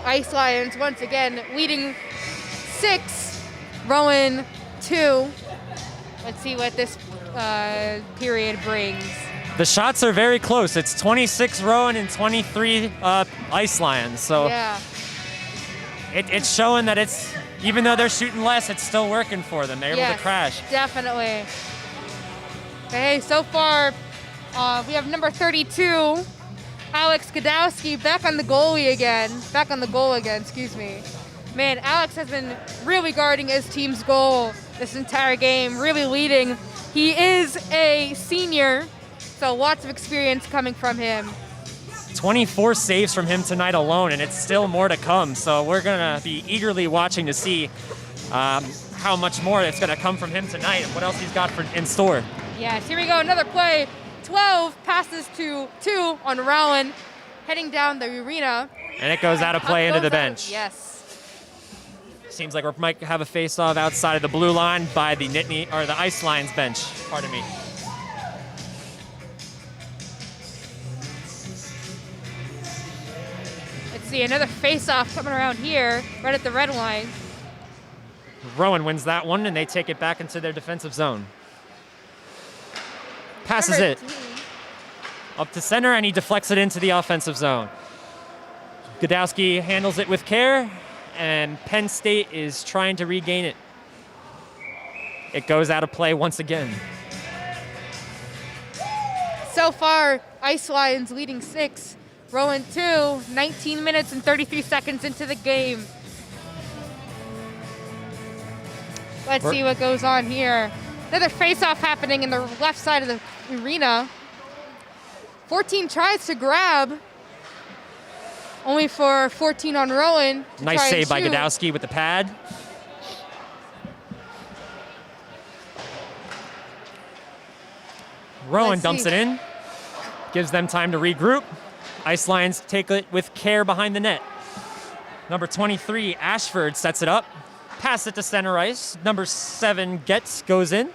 Ice Lions once again leading 6, Rowan 2. Let's see what this period brings. The shots are very close. It's 26 Rowan and 23 Ice Lions. So Yeah. it's showing that it's, even though they're shooting less, it's still working for them. They're able to crash. Definitely. Okay, so far we have number 32, Alex Gadowski, back on the goal again, excuse me. Man, Alex has been really guarding his team's goal this entire game, really leading. He is a senior, so lots of experience coming from him. 24 saves from him tonight alone, and it's still more to come. So we're going to be eagerly watching to see how much more it's going to come from him tonight and what else he's got in store. Yes, here we go, another play. 12 passes to 2 on Rowan, heading down the arena. And it goes out of play into the bench. Yes. Seems like we might have a face-off outside of the blue line by the the Ice Lions bench. Pardon me. Let's see, another face-off coming around here, right at the red line. Rowan wins that one, and they take it back into their defensive zone. Passes it up to center, and he deflects it into the offensive zone. Gadowski handles it with care, and Penn State is trying to regain it. It goes out of play once again. So far, Ice Lions leading 6, Rowan 2, 19 minutes and 33 seconds into the game. Let's see what goes on here. Another face-off happening in the left side of the arena. 14 tries to grab, only for 14 on Rowan. Nice save by Gadowski with the pad. Rowan dumps it in, gives them time to regroup. Ice Lions take it with care behind the net. Number 23, Ashford, sets it up. Pass it to center ice. Number 7, goes in.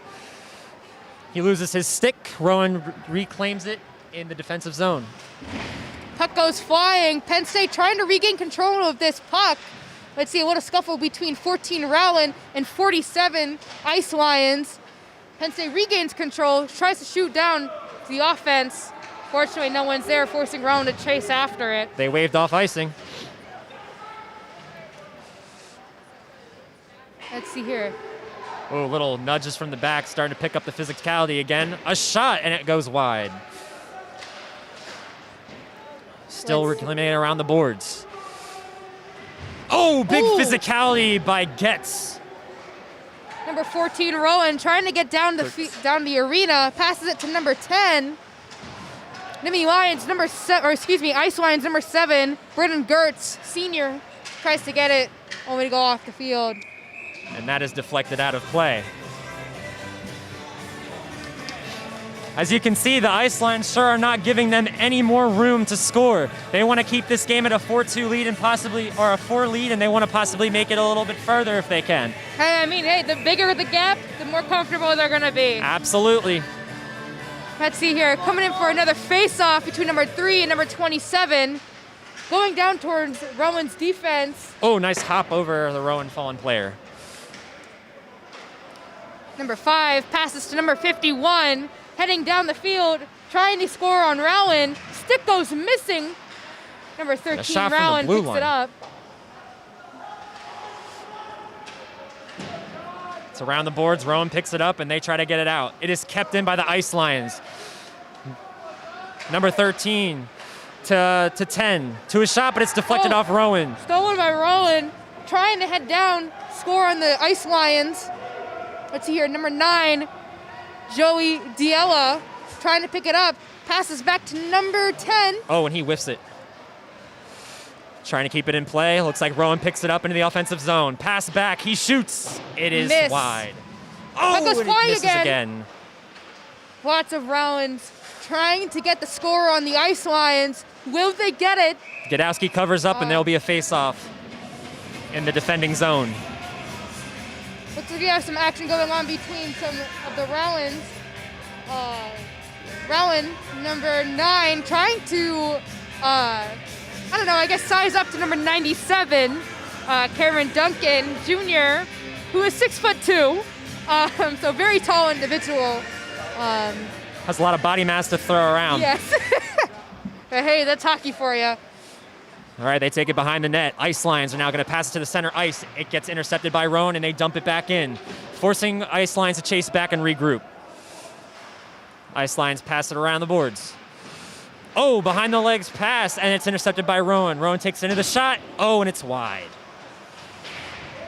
He loses his stick. Rowan reclaims it in the defensive zone. Puck goes flying. Penn State trying to regain control of this puck. Let's see, what a scuffle between 14 Rowan and 47 Ice Lions. Penn State regains control, tries to shoot down the offense. Fortunately, no one's there, forcing Rowan to chase after it. They waved off icing. Let's see here. Oh, little nudges from the back, starting to pick up the physicality again. A shot, and it goes wide. Still reclaiming it around the boards. Oh, big physicality by Getz. Number 14, Rowan, trying to get down the arena, passes it to number 10. Ice Lions number 7, Brendan Gertz, senior, tries to get it, only to go off the field. And that is deflected out of play. As you can see, the Ice Lions sure are not giving them any more room to score. They want to keep this game at a 4-2 lead and or a 4 lead, and they want to possibly make it a little bit further if they can. Hey, I mean, hey, the bigger the gap, the more comfortable they're going to be. Absolutely. Let's see here, coming in for another face-off between number 3 and number 27. Going down towards Rowan's defense. Oh, nice hop over the Rowan fallen player. Number 5 passes to number 51. Heading down the field, trying to score on Rowan. Stick goes missing. Number 13, shot from the Rowan blue picks line. it up. It's around the boards. Rowan picks it up, and they try to get it out. It is kept in by the Ice Lions. Number 13 to 10 to a shot, but it's deflected off Rowan. Stolen by Rowan. Trying to head down, score on the Ice Lions. Let's see here, number 9, Joey Diella, trying to pick it up. Passes back to number 10. Oh, and he whiffs it. Trying to keep it in play. Looks like Rowan picks it up into the offensive zone. Pass back. He shoots. It is Miss. wide. That goes and he wide misses again. Lots of Rowans trying to get the score on the Ice Lions. Will they get it? Gadowski covers up, and there'll be a face-off in the defending zone. Looks like we have some action going on between some of the Rowans. Rowan, number 9, trying to, I guess size up to number 97, Cameron Duncan Jr., who is 6'2", so very tall individual. Has a lot of body mass to throw around. Yes. But hey, that's hockey for you. All right, they take it behind the net. Ice Lions are now going to pass it to the center ice. It gets intercepted by Rowan, and they dump it back in, forcing Ice Lions to chase back and regroup. Ice Lions pass it around the boards. Oh, behind the legs pass, and it's intercepted by Rowan. Rowan takes it into the shot. Oh, and it's wide.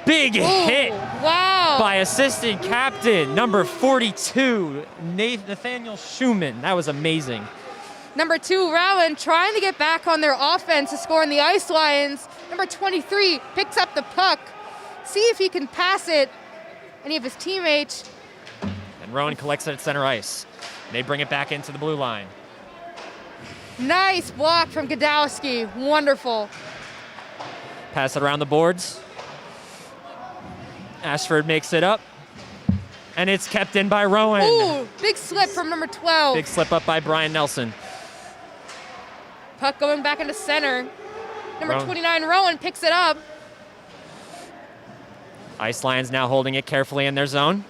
Big hit Wow. by assistant captain, number 42, Nathaniel Schumann. That was amazing. Number 2, Rowan, trying to get back on their offense to score on the Ice Lions. Number 23 picks up the puck. See if he can pass it. Any of his teammates. And Rowan collects it at center ice. They bring it back into the blue line. Nice block from Gadowski. Wonderful. Pass it around the boards. Ashford makes it up. And it's kept in by Rowan. Ooh, big slip from number 12. Big slip up by Brian Nelson. Puck going back into center. Number Rowan. 29, Rowan picks it up. Ice Lions now holding it carefully in their zone.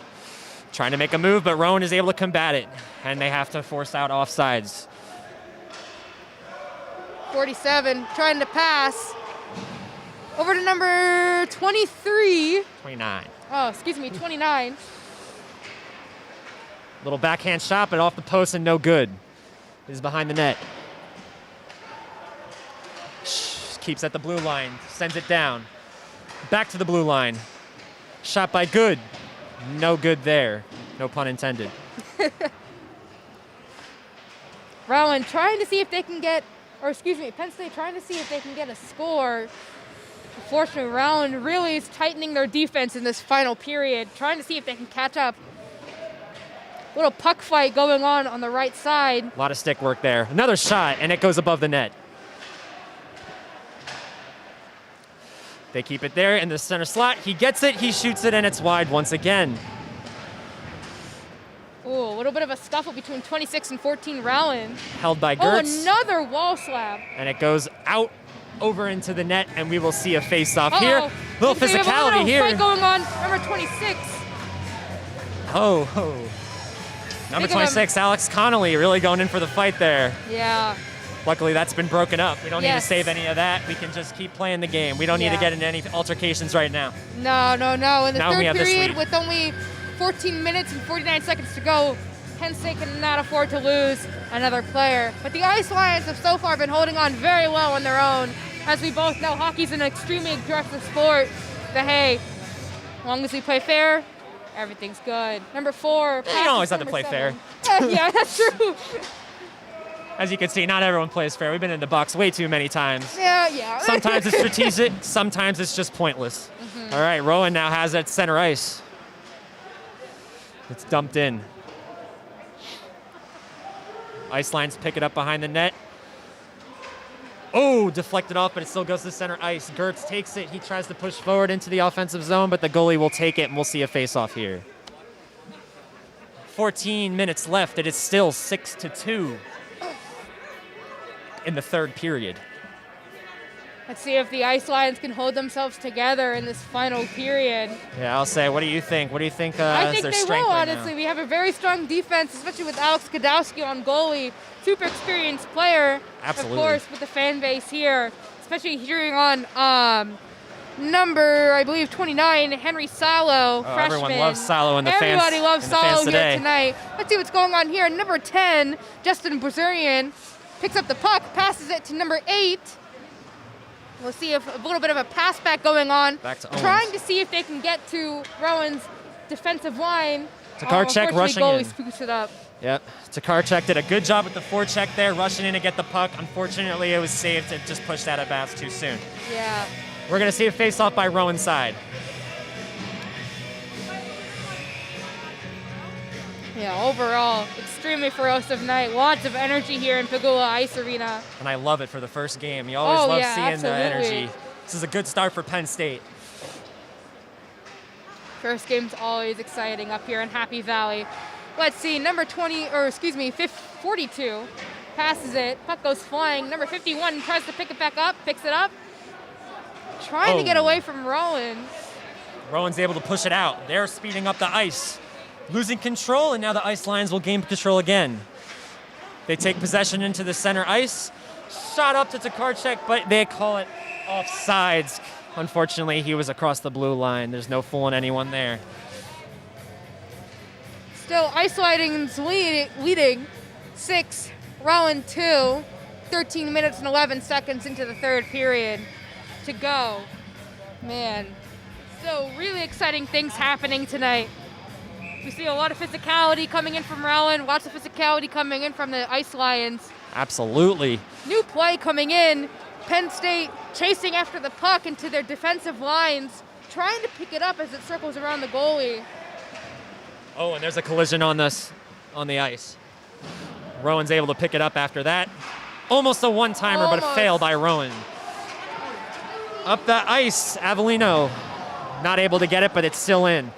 Trying to make a move, but Rowan is able to combat it. And they have to force out offsides. 47, trying to pass. Over to number 23. 29. Oh, excuse me, 29. Little backhand shot, but off the post and no good. It is behind the net. Keeps at the blue line, sends it down. Back to the blue line. Shot by Good. No good there. No pun intended. Rowan trying to see if they can get, Penn State trying to see if they can get a score. Unfortunately, Rowan really is tightening their defense in this final period, trying to see if they can catch up. Little puck fight going on the right side. A lot of stick work there. Another shot, and it goes above the net. They keep it there in the center slot. He gets it, he shoots it, and it's wide once again. Ooh, a little bit of a scuffle between 26 and 14 Rowan. Held by Oh, Gertz. another wall slap. And it goes out over into the net, and we will see a face-off here. Uh-oh. Little We have a physicality little here. fight going on. Number 26. Oh. Number Think of 26, Alex Connolly, really going in for the fight there. Yeah. Luckily, that's been broken up. We don't need to Yes. save any of that. We can just keep playing the game. We don't need to Yeah. get into any altercations right now. No. In the Now we third have this period, lead. with only 14 minutes and 49 seconds to go, Penn State cannot afford to lose another player. But the Ice Lions have so far been holding on very well on their own. As we both know, hockey's an extremely aggressive sport. But hey, as long as we play fair, everything's good. Number 4. You don't always have to play fair. Yeah, that's true. As you can see, not everyone plays fair. We've been in the box way too many times. Yeah. Sometimes it's strategic, sometimes it's just pointless. All right, Rowan now has it at center ice. It's dumped in. Ice Lions pick it up behind the net. Oh, deflected off, but it still goes to center ice. Gertz takes it. He tries to push forward into the offensive zone, but the goalie will take it, and we'll see a face-off here. 14 minutes left. It is still 6-2 in the third period. Let's see if the Ice Lions can hold themselves together in this final period. Yeah, I'll say, what do you think? What do you think I is think their they strength will, right honestly. now? We have a very strong defense, especially with Alex Godowski on goalie. Super experienced player. Absolutely. Of course, with the fan base here, especially hearing on number, I believe, 29, Henry Salo, freshman. Everyone loves Salo and the fans. Everybody loves Salo today. here tonight. Let's see what's going on here. Number 10, Justin Brazilian, picks up the puck, passes it to number 8. We'll see if a little bit of a pass back going on. Back to Owens. Trying to see if they can get to Rowan's defensive line. Tokarczak rushing goalie in. scoops it up. Yep. Tokarczak did a good job with the forecheck there, rushing in to get the puck. Unfortunately, it was saved to just push that out of bounds too soon. Yeah. We're going to see a face-off by Rowan's side. Yeah, overall, extremely ferocious night. Lots of energy here in Pegula Ice Arena. And I love it for the first game. You always love seeing absolutely. the energy. This is a good start for Penn State. First game's always exciting up here in Happy Valley. Let's see, number 42 passes it. Puck goes flying. Number 51 tries to pick it back up, picks it up. Trying to get away from Rowan. Rowan's able to push it out. They're speeding up the ice. Losing control, and now the Ice Lions will gain control again. They take possession into the center ice. Shot up to Tokarczak, but they call it offsides. Unfortunately, he was across the blue line. There's no fooling anyone there. Still, Ice Lions leading 6, Rowan 2, 13 minutes and 11 seconds into the third period to go. Man, so really exciting things happening tonight. We see a lot of physicality coming in from Rowan, lots of physicality coming in from the Ice Lions. Absolutely. New play coming in. Penn State chasing after the puck into their defensive lines, trying to pick it up as it circles around the goalie. Oh, and there's a collision on the ice. Rowan's able to pick it up after that. Almost a one-timer, but it failed by Rowan. Up the ice, Avellino. Not able to get it, but it's still in.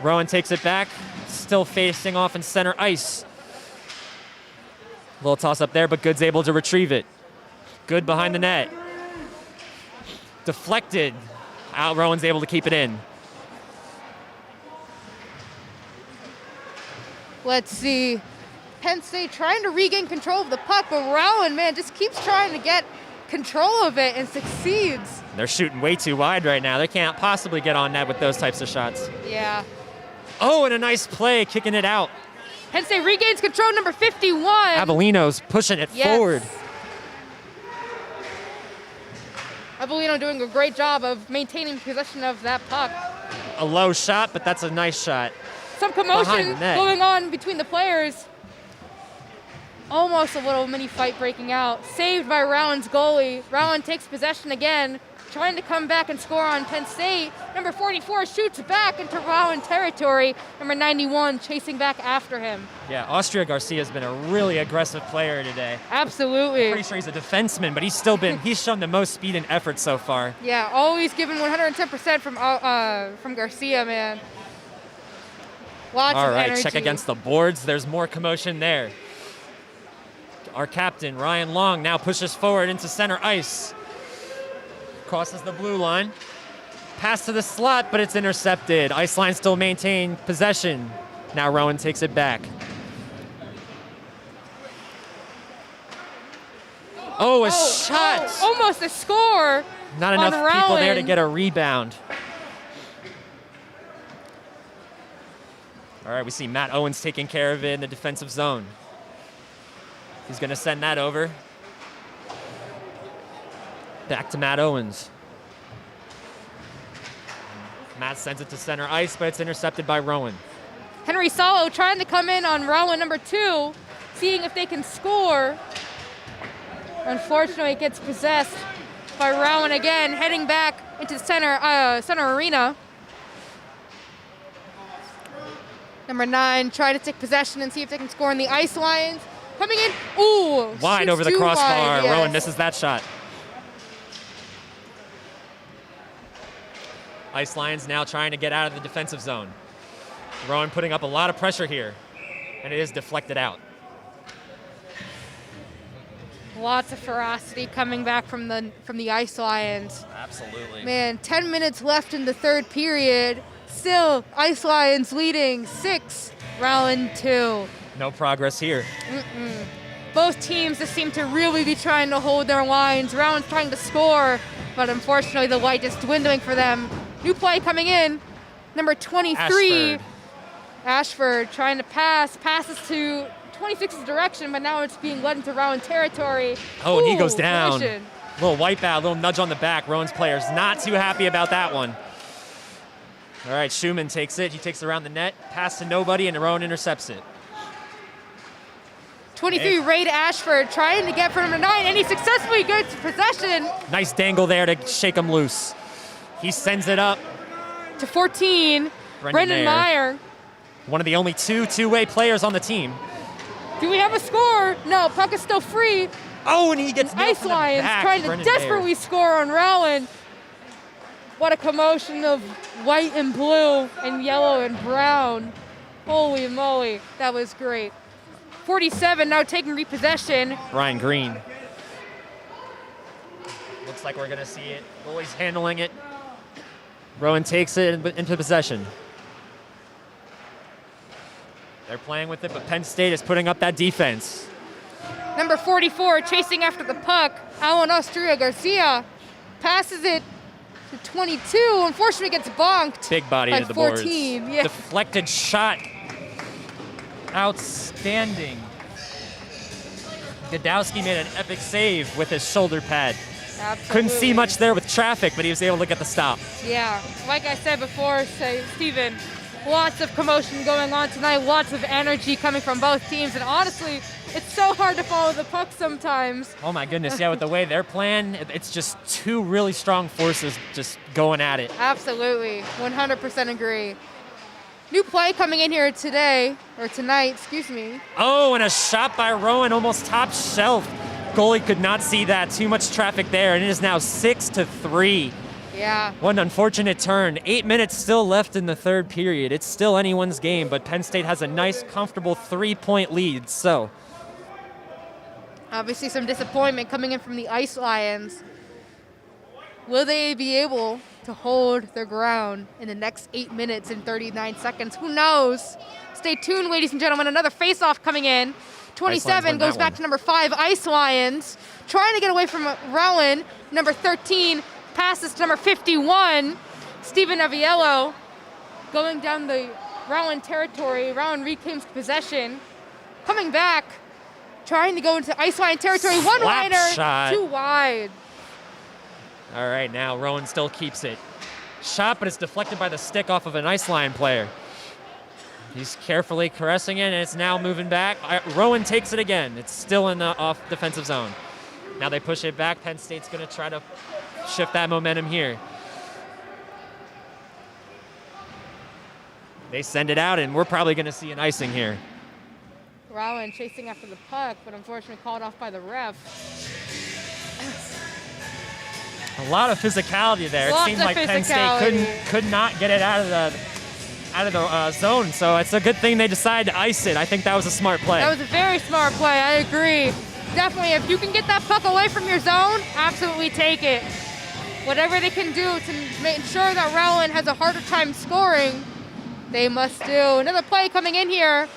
Rowan takes it back, still facing off in center ice. Little toss up there, but Good's able to retrieve it. Good behind the net. Deflected. Out, Rowan's able to keep it in. Let's see. Penn State trying to regain control of the puck, but Rowan, man, just keeps trying to get control of it and succeeds. They're shooting way too wide right now. They can't possibly get on net with those types of shots. Yeah. Oh, and a nice play, kicking it out. Penn State regains control, number 51. Avellino's pushing it forward. Avellino doing a great job of maintaining possession of that puck. A low shot, but that's a nice shot. Some commotion going on between the players. Almost a little mini fight breaking out. Saved by Rowan's goalie. Rowan takes possession again, trying to come back and score on Penn State. Number 44 shoots back into Rowan territory. Number 91 chasing back after him. Yeah, Austria Garcia has been a really aggressive player today. Absolutely. Pretty sure he's a defenseman, but he's shown the most speed and effort so far. Yeah, always giving 110% from Garcia, man. Lots of energy. Check against the boards. There's more commotion there. Our captain, Ryan Long, now pushes forward into center ice. Crosses the blue line. Pass to the slot, but it's intercepted. Ice Line still maintain possession. Now Rowan takes it back. Oh, a shot! Almost a score. Not enough people there to get a rebound. All right, we see Matt Owens taking care of it in the defensive zone. He's going to send that over. Back to Matt Owens. Matt sends it to center ice, but it's intercepted by Rowan. Henry Salo trying to come in on Rowan number 2, seeing if they can score. Unfortunately, it gets possessed by Rowan again, heading back into center arena. Number 9 trying to take possession and see if they can score in the Ice Lions. coming in. Ooh, Wide shoots over the too crossbar. wide, yes. Rowan misses that shot. Ice Lions now trying to get out of the defensive zone. Rowan putting up a lot of pressure here, and it is deflected out. Lots of ferocity coming back from the Ice Lions. Absolutely. Man, 10 minutes left in the third period. Still, Ice Lions leading 6, Rowan 2. No progress here. Both teams just seem to really be trying to hold their lines. Rowan's trying to score, but unfortunately the light is dwindling for them. New play coming in, number 23. Ashford trying to passes to 26's direction, but now it's being led into Rowan territory. Oh, and he goes down. Collision. Little wipeout, little nudge on the back. Rowan's players not too happy about that one. All right, Schumann takes it. He takes it around the net, pass to nobody, and Rowan intercepts it. 23, Raid Ashford trying to get for number 9, and he successfully gets possession. Nice dangle there to shake him loose. He sends it up. To 14, Brendan Meyer. One of the only two-way players on the team. Do we have a score? No, puck is still free. Oh, and he gets nailed Ice from the Lions back. trying to Brendan desperately score on Rowan. What a commotion of white and blue and yellow and brown. Holy moly, that was great. 47 now taking repossession. Ryan Green. Looks like we're going to see it. Goalie's handling it. Rowan takes it into possession. They're playing with it, but Penn State is putting up that defense. Number 44 chasing after the puck. Alan Austria Garcia passes it to 22. Unfortunately, gets bonked. Big body by to the 14. boards. Yeah. Deflected shot. Outstanding. Godowski made an epic save with his shoulder pad. Absolutely. Couldn't see much there with traffic, but he was able to get the stop. Yeah, like I said before, Steven, lots of commotion going on tonight, lots of energy coming from both teams, and honestly, it's so hard to follow the puck sometimes. Oh my goodness, yeah, with the way they're playing, it's just two really strong forces just going at it. Absolutely, 100% agree. New play coming in here tonight, excuse me. Oh, and a shot by Rowan, almost top shelf. Goalie could not see that, too much traffic there, and it is now 6-3. Yeah. What an unfortunate turn. 8 minutes still left in the third period. It's still anyone's game, but Penn State has a nice, comfortable 3-point lead, so. Obviously some disappointment coming in from the Ice Lions. Will they be able to hold their ground in the next 8 minutes and 39 seconds? Who knows? Stay tuned, ladies and gentlemen. Another face-off coming in. 27 goes back to number 5, Ice Lions. Trying to get away from Rowan. Number 13 passes to number 51, Stephen Aviello. Going down the Rowan territory. Rowan reclaims possession. Coming back. Trying to go into Ice Lion territory. One-liner, shot. too wide. All right, now Rowan still keeps it. Shot, but it's deflected by the stick off of an Ice Lion player. He's carefully caressing it, and it's now moving back. Rowan takes it again. It's still in the off defensive zone. Now they push it back. Penn State's going to try to shift that momentum here. They send it out, and we're probably going to see an icing here. Rowan chasing after the puck, but unfortunately called off by the ref. A lot of physicality there. Lots it seemed of like Penn State could not get it out of the zone, so it's a good thing they decided to ice it. I think that was a smart play. That was a very smart play, I agree. Definitely, if you can get that puck away from your zone, absolutely take it. Whatever they can do to make sure that Rowan has a harder time scoring, they must do. Another play coming in here.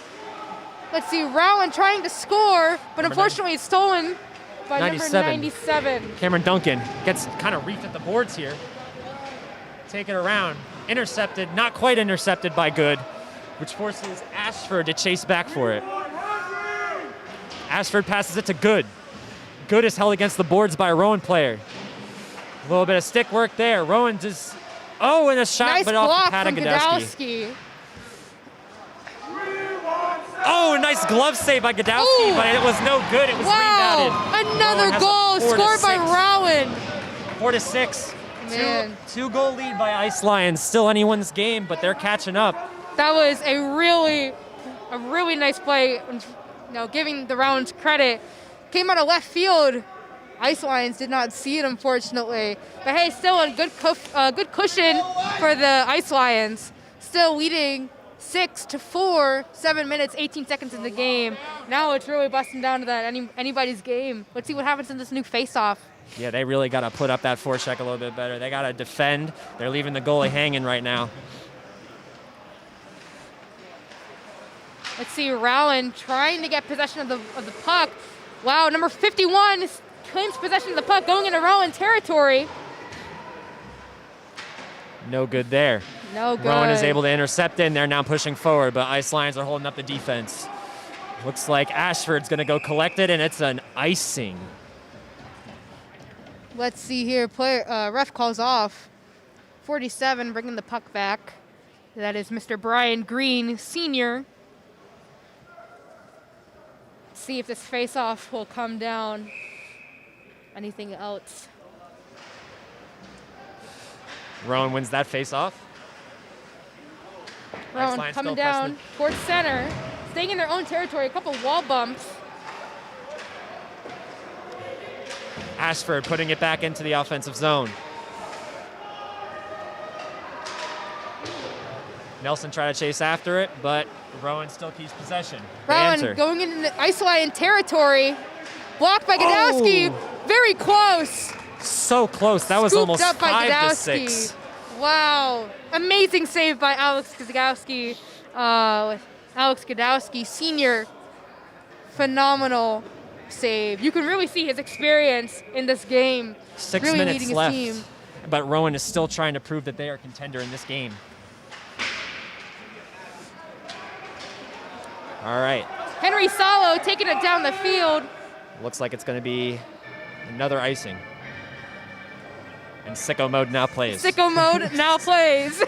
Let's see, Rowan trying to score, but unfortunately it's stolen by 97. number 97. Cameron Duncan gets kind of reefed at the boards here. Take it around. Intercepted, not quite intercepted by Good, which forces Ashford to chase back for it. Ashford passes it to Good. Good is held against the boards by a Rowan player. A little bit of stick work there. Rowan just, and a shot, Nice but off block the pad of from Godowski. Godowski. Oh, a nice glove save by Godowski, Ooh. but it was no good. It was rebounded. Another Rowan has goal a 4-6. scored by Rowan. 4-6. Man. Two goal lead by Ice Lions. Still anyone's game, but they're catching up. That was a really nice play. giving the Rowan's credit. Came out of left field. Ice Lions did not see it, unfortunately. But hey, still a good cushion for the Ice Lions. Still leading 6-4, 7 minutes, 18 seconds in the game. Now it's really busting down to that anybody's game. Let's see what happens in this new face-off. Yeah, they really got to put up that forecheck a little bit better. They got to defend. They're leaving the goalie hanging right now. Let's see, Rowan trying to get possession of the puck. Wow, number 51 claims possession of the puck, going into Rowan territory. No good there. No good. Rowan is able to intercept it, and they're now pushing forward, but Ice Lions are holding up the defense. Looks like Ashford's going to go collect it, and it's an icing. Let's see here. Ref calls off. 47 bringing the puck back. That is Mr. Brian Green, Sr. See if this face-off will come down. Anything else? Rowan wins that face-off. Rowan coming down towards center, staying in their own territory, a couple wall bumps. Ashford putting it back into the offensive zone. Nelson tried to chase after it, but Rowan still keeps possession. Rowan going into the Ice Lion territory. Blocked by Godowski. Oh. Very close. So close. That was almost Scooped up by 5-6. Wow. Amazing save by Alex Godowski. Alex Godowski, Sr. Phenomenal save. You can really see his experience in this game. 6 really minutes leading left. his team. But Rowan is still trying to prove that they are a contender in this game. All right. Henry Salo taking it down the field. Looks like it's going to be another icing. And sicko mode now plays. Sicko mode now plays.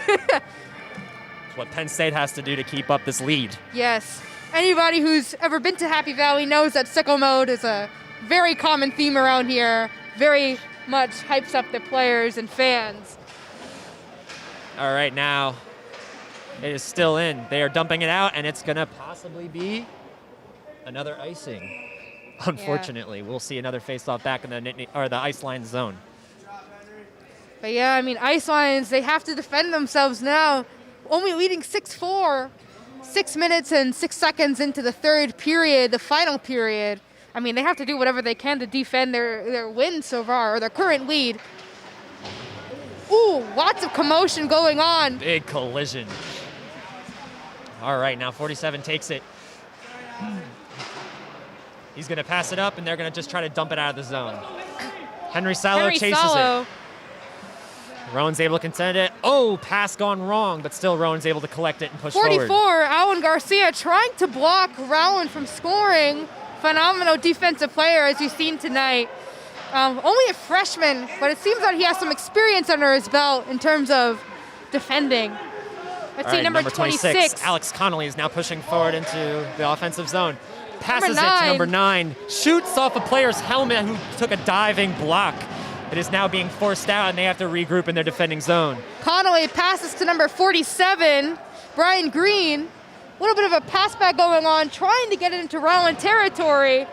What Penn State has to do to keep up this lead. Yes. Anybody who's ever been to Happy Valley knows that sicko mode is a very common theme around here. Very much hypes up the players and fans. All right, now it is still in. They are dumping it out, and it's going to possibly be another icing. Unfortunately, we'll see another face-off back in the Ice Line zone. But yeah, I mean, Ice Lions, they have to defend themselves now. Only leading 6-4, 6 minutes and 6 seconds into the third period, the final period. I mean, they have to do whatever they can to defend their win so far, or their current lead. Ooh, lots of commotion going on. Big collision. All right, now 47 takes it. He's going to pass it up, and they're going to just try to dump it out of the zone. Henry Salo chases it. Rowan's able to contend it. Oh, pass gone wrong, but still Rowan's able to collect it and push 44, forward. Alan Garcia trying to block Rowan from scoring. Phenomenal defensive player, as you've seen tonight. Only a freshman, but it seems that he has some experience under his belt in terms of defending. Let's see, number 26. Alex Connolly is now pushing forward into the offensive zone. Passes Number it to 9. number 9. Shoots off a player's helmet who took a diving block. It is now being forced out, and they have to regroup in their defending zone. Connolly passes to number 47, Brian Green. A little bit of a pass back going on, trying to get it into Rowan territory,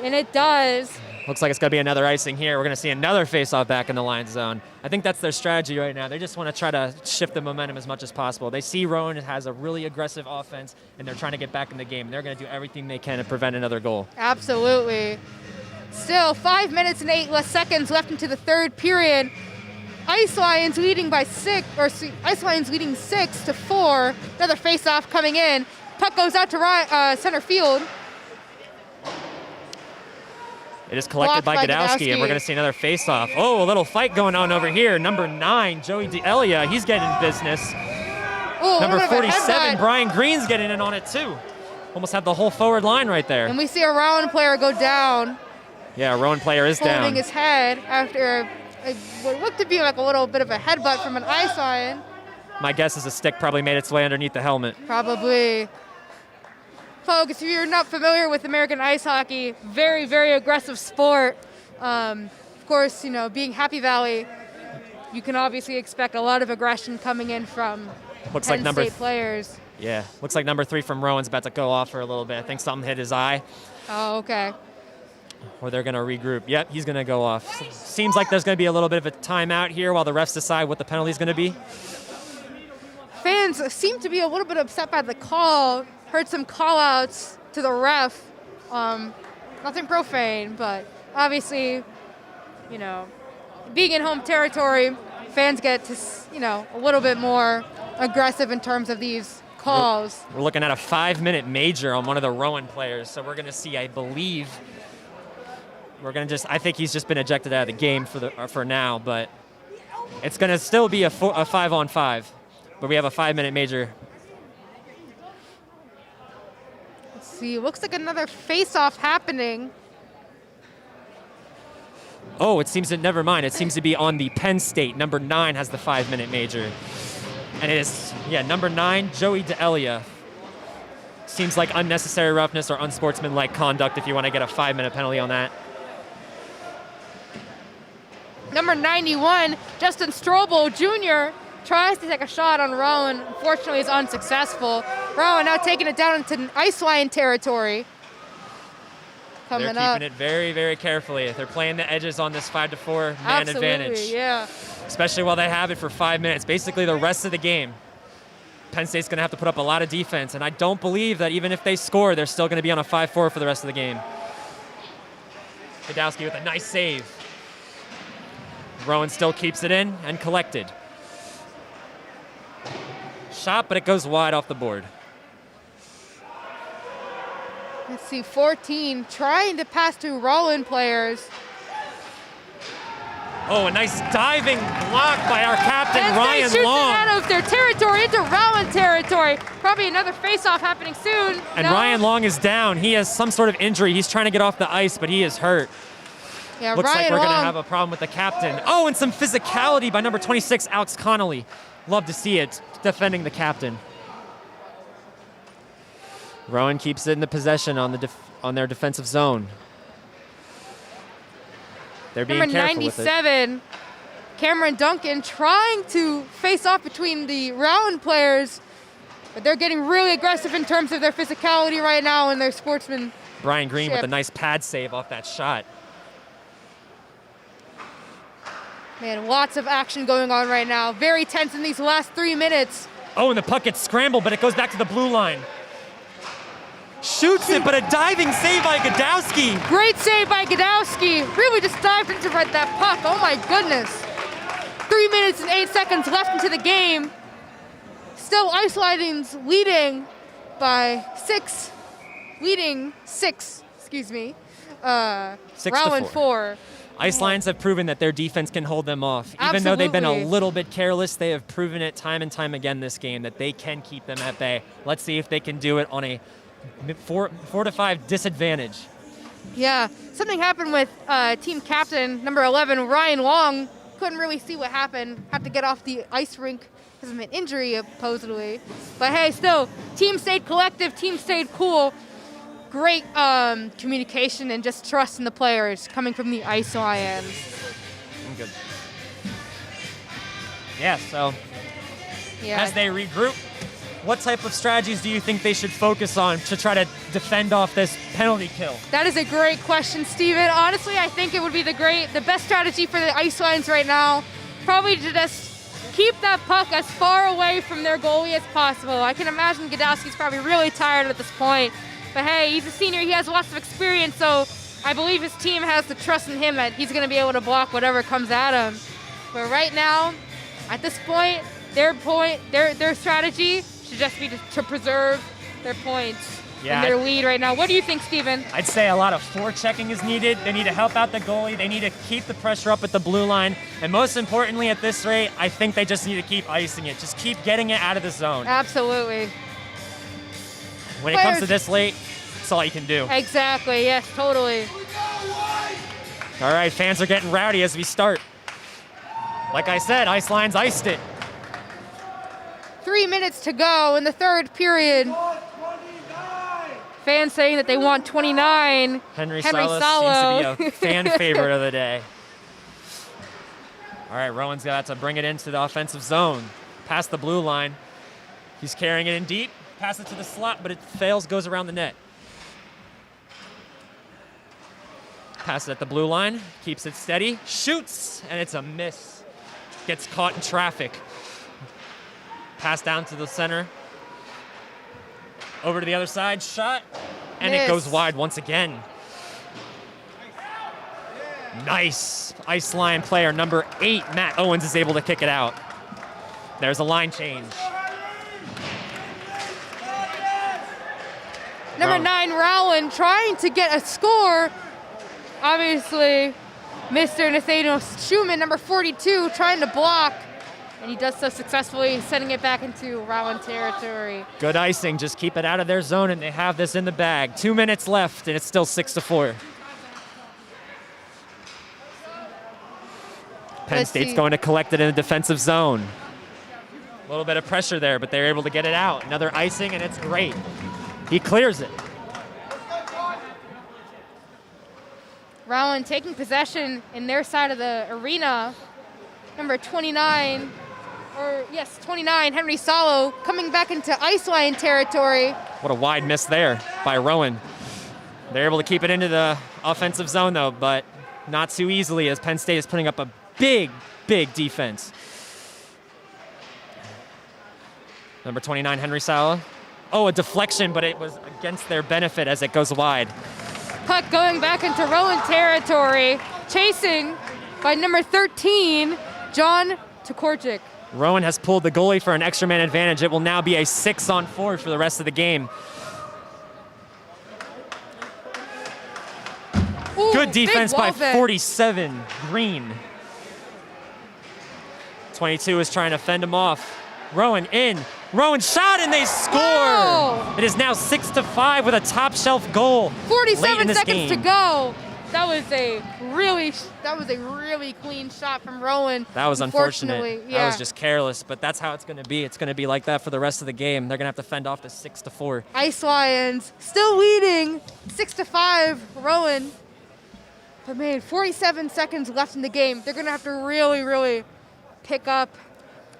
and it does. Looks like it's going to be another icing here. We're going to see another face-off back in the line zone. I think that's their strategy right now. They just want to try to shift the momentum as much as possible. They see Rowan has a really aggressive offense, and they're trying to get back in the game. They're going to do everything they can to prevent another goal. Absolutely. Still 5 minutes and 8 less seconds left into the third period. Ice Lions leading by 6, or Ice Lions leading 6-4. Another face-off coming in. Puck goes out to center field. It is collected by Godowski, and we're going to see another face-off. Oh, a little fight going on over here. Number 9, Joey D'Elia, he's getting in business. Ooh, Number 47, Brian Green's getting in on it too. Almost had the whole forward line right there. And we see a Rowan player go down. Yeah, a Rowan player is down. Holding his head after what looked to be like a little bit of a headbutt from an Ice Lion. My guess is a stick probably made its way underneath the helmet. Probably. Folks, if you're not familiar with American ice hockey, very, very aggressive sport. Of course, you know, being Happy Valley, you can obviously expect a lot of aggression coming in from Penn State players. Yeah, looks like number 3 from Rowan's about to go off for a little bit. I think something hit his eye, Oh, okay. or they're going to regroup. Yep, he's going to go off. Seems like there's going to be a little bit of a timeout here while the refs decide what the penalty is going to be. Fans seem to be a little bit upset by the call. Heard some call-outs to the ref. Nothing profane, but obviously, you know, being in home territory, fans get to, you know, a little bit more aggressive in terms of these calls. We're looking at a 5-minute major on one of the Rowan players, so we're going to see, I believe, I think he's just been ejected out of the game for now, but it's going to still be a 5-on-5, but we have a 5-minute major. Let's see, looks like another face-off happening. Oh, it seems that, never mind. It seems to be on the Penn State. Number 9 has the 5-minute major. And it is, number 9, Joey DeElia. Seems like unnecessary roughness or unsportsmanlike conduct if you want to get a 5-minute penalty on that. Number 91, Justin Strobel Jr. tries to take a shot on Rowan. Unfortunately, is unsuccessful. Rowan now taking it down into ice line territory. They're keeping it very, very carefully. They're playing the edges on this 5-4 man advantage. Yeah. Especially while they have it for 5 minutes. Basically the rest of the game. Penn State's going to have to put up a lot of defense, and I don't believe that even if they score, they're still going to be on a 5-4 for the rest of the game. Gadowski with a nice save. Rowan still keeps it in and collected. Shot, but it goes wide off the board. Let's see, 14 trying to pass to Rowan players. Oh, a nice diving block by our captain, Penn Ryan State shoots Long. it out of their territory into Rowan territory. Probably another face-off happening soon. And No? Ryan Long is down. He has some sort of injury. He's trying to get off the ice, but he is hurt. Yeah, Looks Ryan like we're going to Long. have a problem with the captain. Oh, and some physicality by number 26, Alex Connolly. Love to see it, defending the captain. Rowan keeps it in the possession on their defensive zone. They're being Number careful with it. 97, Cameron Duncan trying to face off between the Rowan players, but they're getting really aggressive in terms of their physicality right now and their sportsman. Brian Green with a nice pad save off that shot. Man, lots of action going on right now. Very tense in these last 3 minutes. Oh, and the puck gets scrambled, but it goes back to the blue line. Shoots it, but a diving save by Gadowski. Great save by Gadowski. Really just dived into that puck. Oh my goodness. 3 minutes and 8 seconds left into the game. Still Ice Lightning's leading by 6. Leading 6, excuse me. 6-4. 4. Ice Lions have proven that their defense can hold them off. Even though they've been a Absolutely. little bit careless, they have proven it time and time again this game that they can keep them at bay. Let's see if they can do it on a 4-5 disadvantage. Yeah, something happened with team captain, number 11, Ryan Long. Couldn't really see what happened. Had to get off the ice rink because of an injury, supposedly. But hey, still, team stayed collective, team stayed cool. Great communication and just trust in the players coming from the Ice Lions. Good. Yeah, so Yeah. as they regroup, what type of strategies do you think they should focus on to try to defend off this penalty kill? That is a great question, Steven. Honestly, I think it would be the best strategy for the Ice Lions right now, probably to just keep that puck as far away from their goalie as possible. I can imagine Gadowski's probably really tired at this point. But hey, he's a senior, he has lots of experience, so I believe his team has the trust in him that he's gonna be able to block whatever comes at him. But right now, at this point, their strategy should just be to preserve their points and their lead right now. What do you think, Steven? I'd say a lot of forechecking is needed. They need to help out the goalie. They need to keep the pressure up at the blue line. And most importantly at this rate, I think they just need to keep icing it. Just keep getting it out of the zone. Absolutely. When it comes to this late, that's all you can do. Exactly, yes, totally. All right, fans are getting rowdy as we start. Like I said, Ice Lions iced it. 3 minutes to go in the third period. Fans saying that they want 29. Henry Salo. Salos seems to be a fan favorite of the day. All right, Rowan's got to bring it into the offensive zone. Past the blue line. He's carrying it in deep. Pass it to the slot, but it fails, goes around the net. Pass it at the blue line, keeps it steady, shoots, and it's a miss. Gets caught in traffic. Pass down to the center. Over to the other side, shot, and it goes wide once again. Nice. Ice line player number 8, Matt Owens, is able to kick it out. There's a line change. Number 9, Rowan, trying to get a score. Obviously, Mr. Nathaniel Schumann, number 42, trying to block. And he does so successfully, sending it back into Rowan territory. Good icing, just keep it out of their zone, and they have this in the bag. 2 minutes left, and it's still 6-4. Penn State's going to collect it in the defensive zone. A little bit of pressure there, but they're able to get it out. Another icing, and it's great. He clears it. Rowan taking possession in their side of the arena. Number 29, 29, Henry Salo, coming back into ice line territory. What a wide miss there by Rowan. They're able to keep it into the offensive zone, though, but not too easily, as Penn State is putting up a big, big defense. Number 29, Henry Salo. Oh, a deflection, but it was against their benefit as it goes wide. Puck going back into Rowan territory, chasing by number 13, John Tokorczyk. Rowan has pulled the goalie for an extra man advantage. It will now be a 6-on-4 for the rest of the game. Ooh, good defense by big wall 47, Green. 22 is trying to fend him off. Rowan in. Rowan shot, and they score. Wow. It is now 6-5 with a top shelf goal. 47 seconds to game. go. That was a really clean shot from Rowan. That was unfortunate. Yeah. That was just careless, but that's how it's going to be. It's going to be like that for the rest of the game. They're going to have to fend off the 6-4. Ice Lions still leading 6-5, Rowan. But man, 47 seconds left in the game. They're going to have to really pick up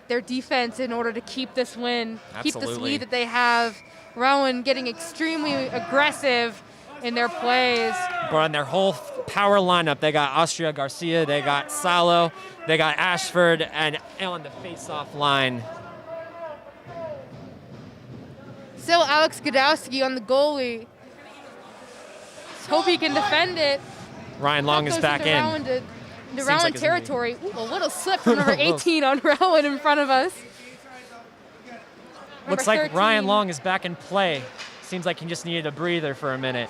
their defense in order to keep this win, keep this lead that they have. Rowan getting extremely aggressive in their plays. But on their whole power lineup, they got Austria Garcia, they got Salo, they got Ashford, and on the face-off line. Still Alex Godowski on the goalie. Let's hope he can defend it. Ryan Long is back in. The Rowan territory. Ooh, a little slip from number 18 on Rowan in front of us. Looks like Ryan Long is back in play. Seems like he just needed a breather for a minute.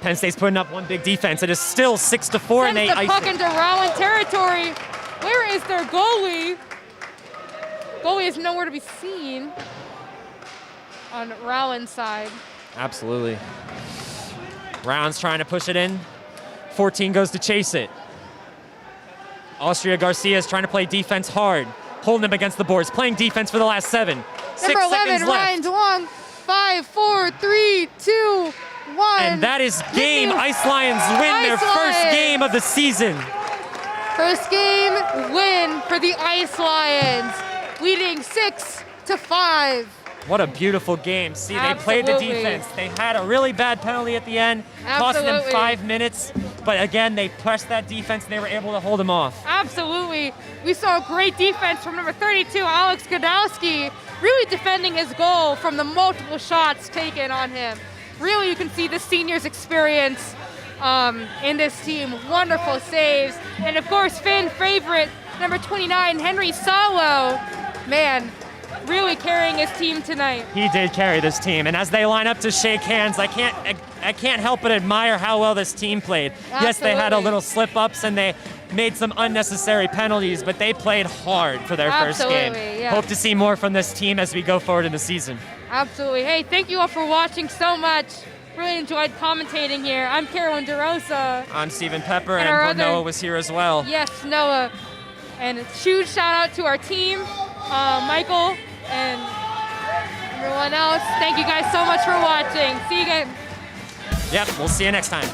Penn State's putting up one big defense. It is still 6-4, and they the puck into Rowan territory. Where is their goalie? Goalie is nowhere to be seen on Rowan's side. Absolutely. Rowan's trying to push it in. 14 goes to chase it. Austria Garcia is trying to play defense hard, holding him against the boards, playing defense for the last 7. Number 11, Ryan DeLong. 5, 4, 3, 2, 1. And that is game. Ice Lions win their first game of the season. First game win for the Ice Lions, leading 6-5. What a beautiful game. See, they played the defense. They had a really bad penalty at the end, costing them 5 minutes. But again, they pressed that defense, and they were able to hold them off. Absolutely. We saw great defense from number 32, Alex Godowski, really defending his goal from the multiple shots taken on him. Really, you can see the seniors' experience in this team. Wonderful saves. And of course, fan favorite, number 29, Henry Salo. Man, really carrying his team tonight. He did carry this team, and as they line up to shake hands, I can't help but admire how well this team played. Absolutely. Yes, they had a little slip-ups and they made some unnecessary penalties, but they played hard for their first game. Yeah. Hope to see more from this team as we go forward in the season. Absolutely. Hey, thank you all for watching so much. Really enjoyed commentating here. I'm Carolyn DeRosa. I'm Stephen Pepper, and Noah was here as well. Yes, Noah. And a huge shout out to our team, Michael and everyone else. Thank you guys so much for watching. See you again. Yep, we'll see you next time.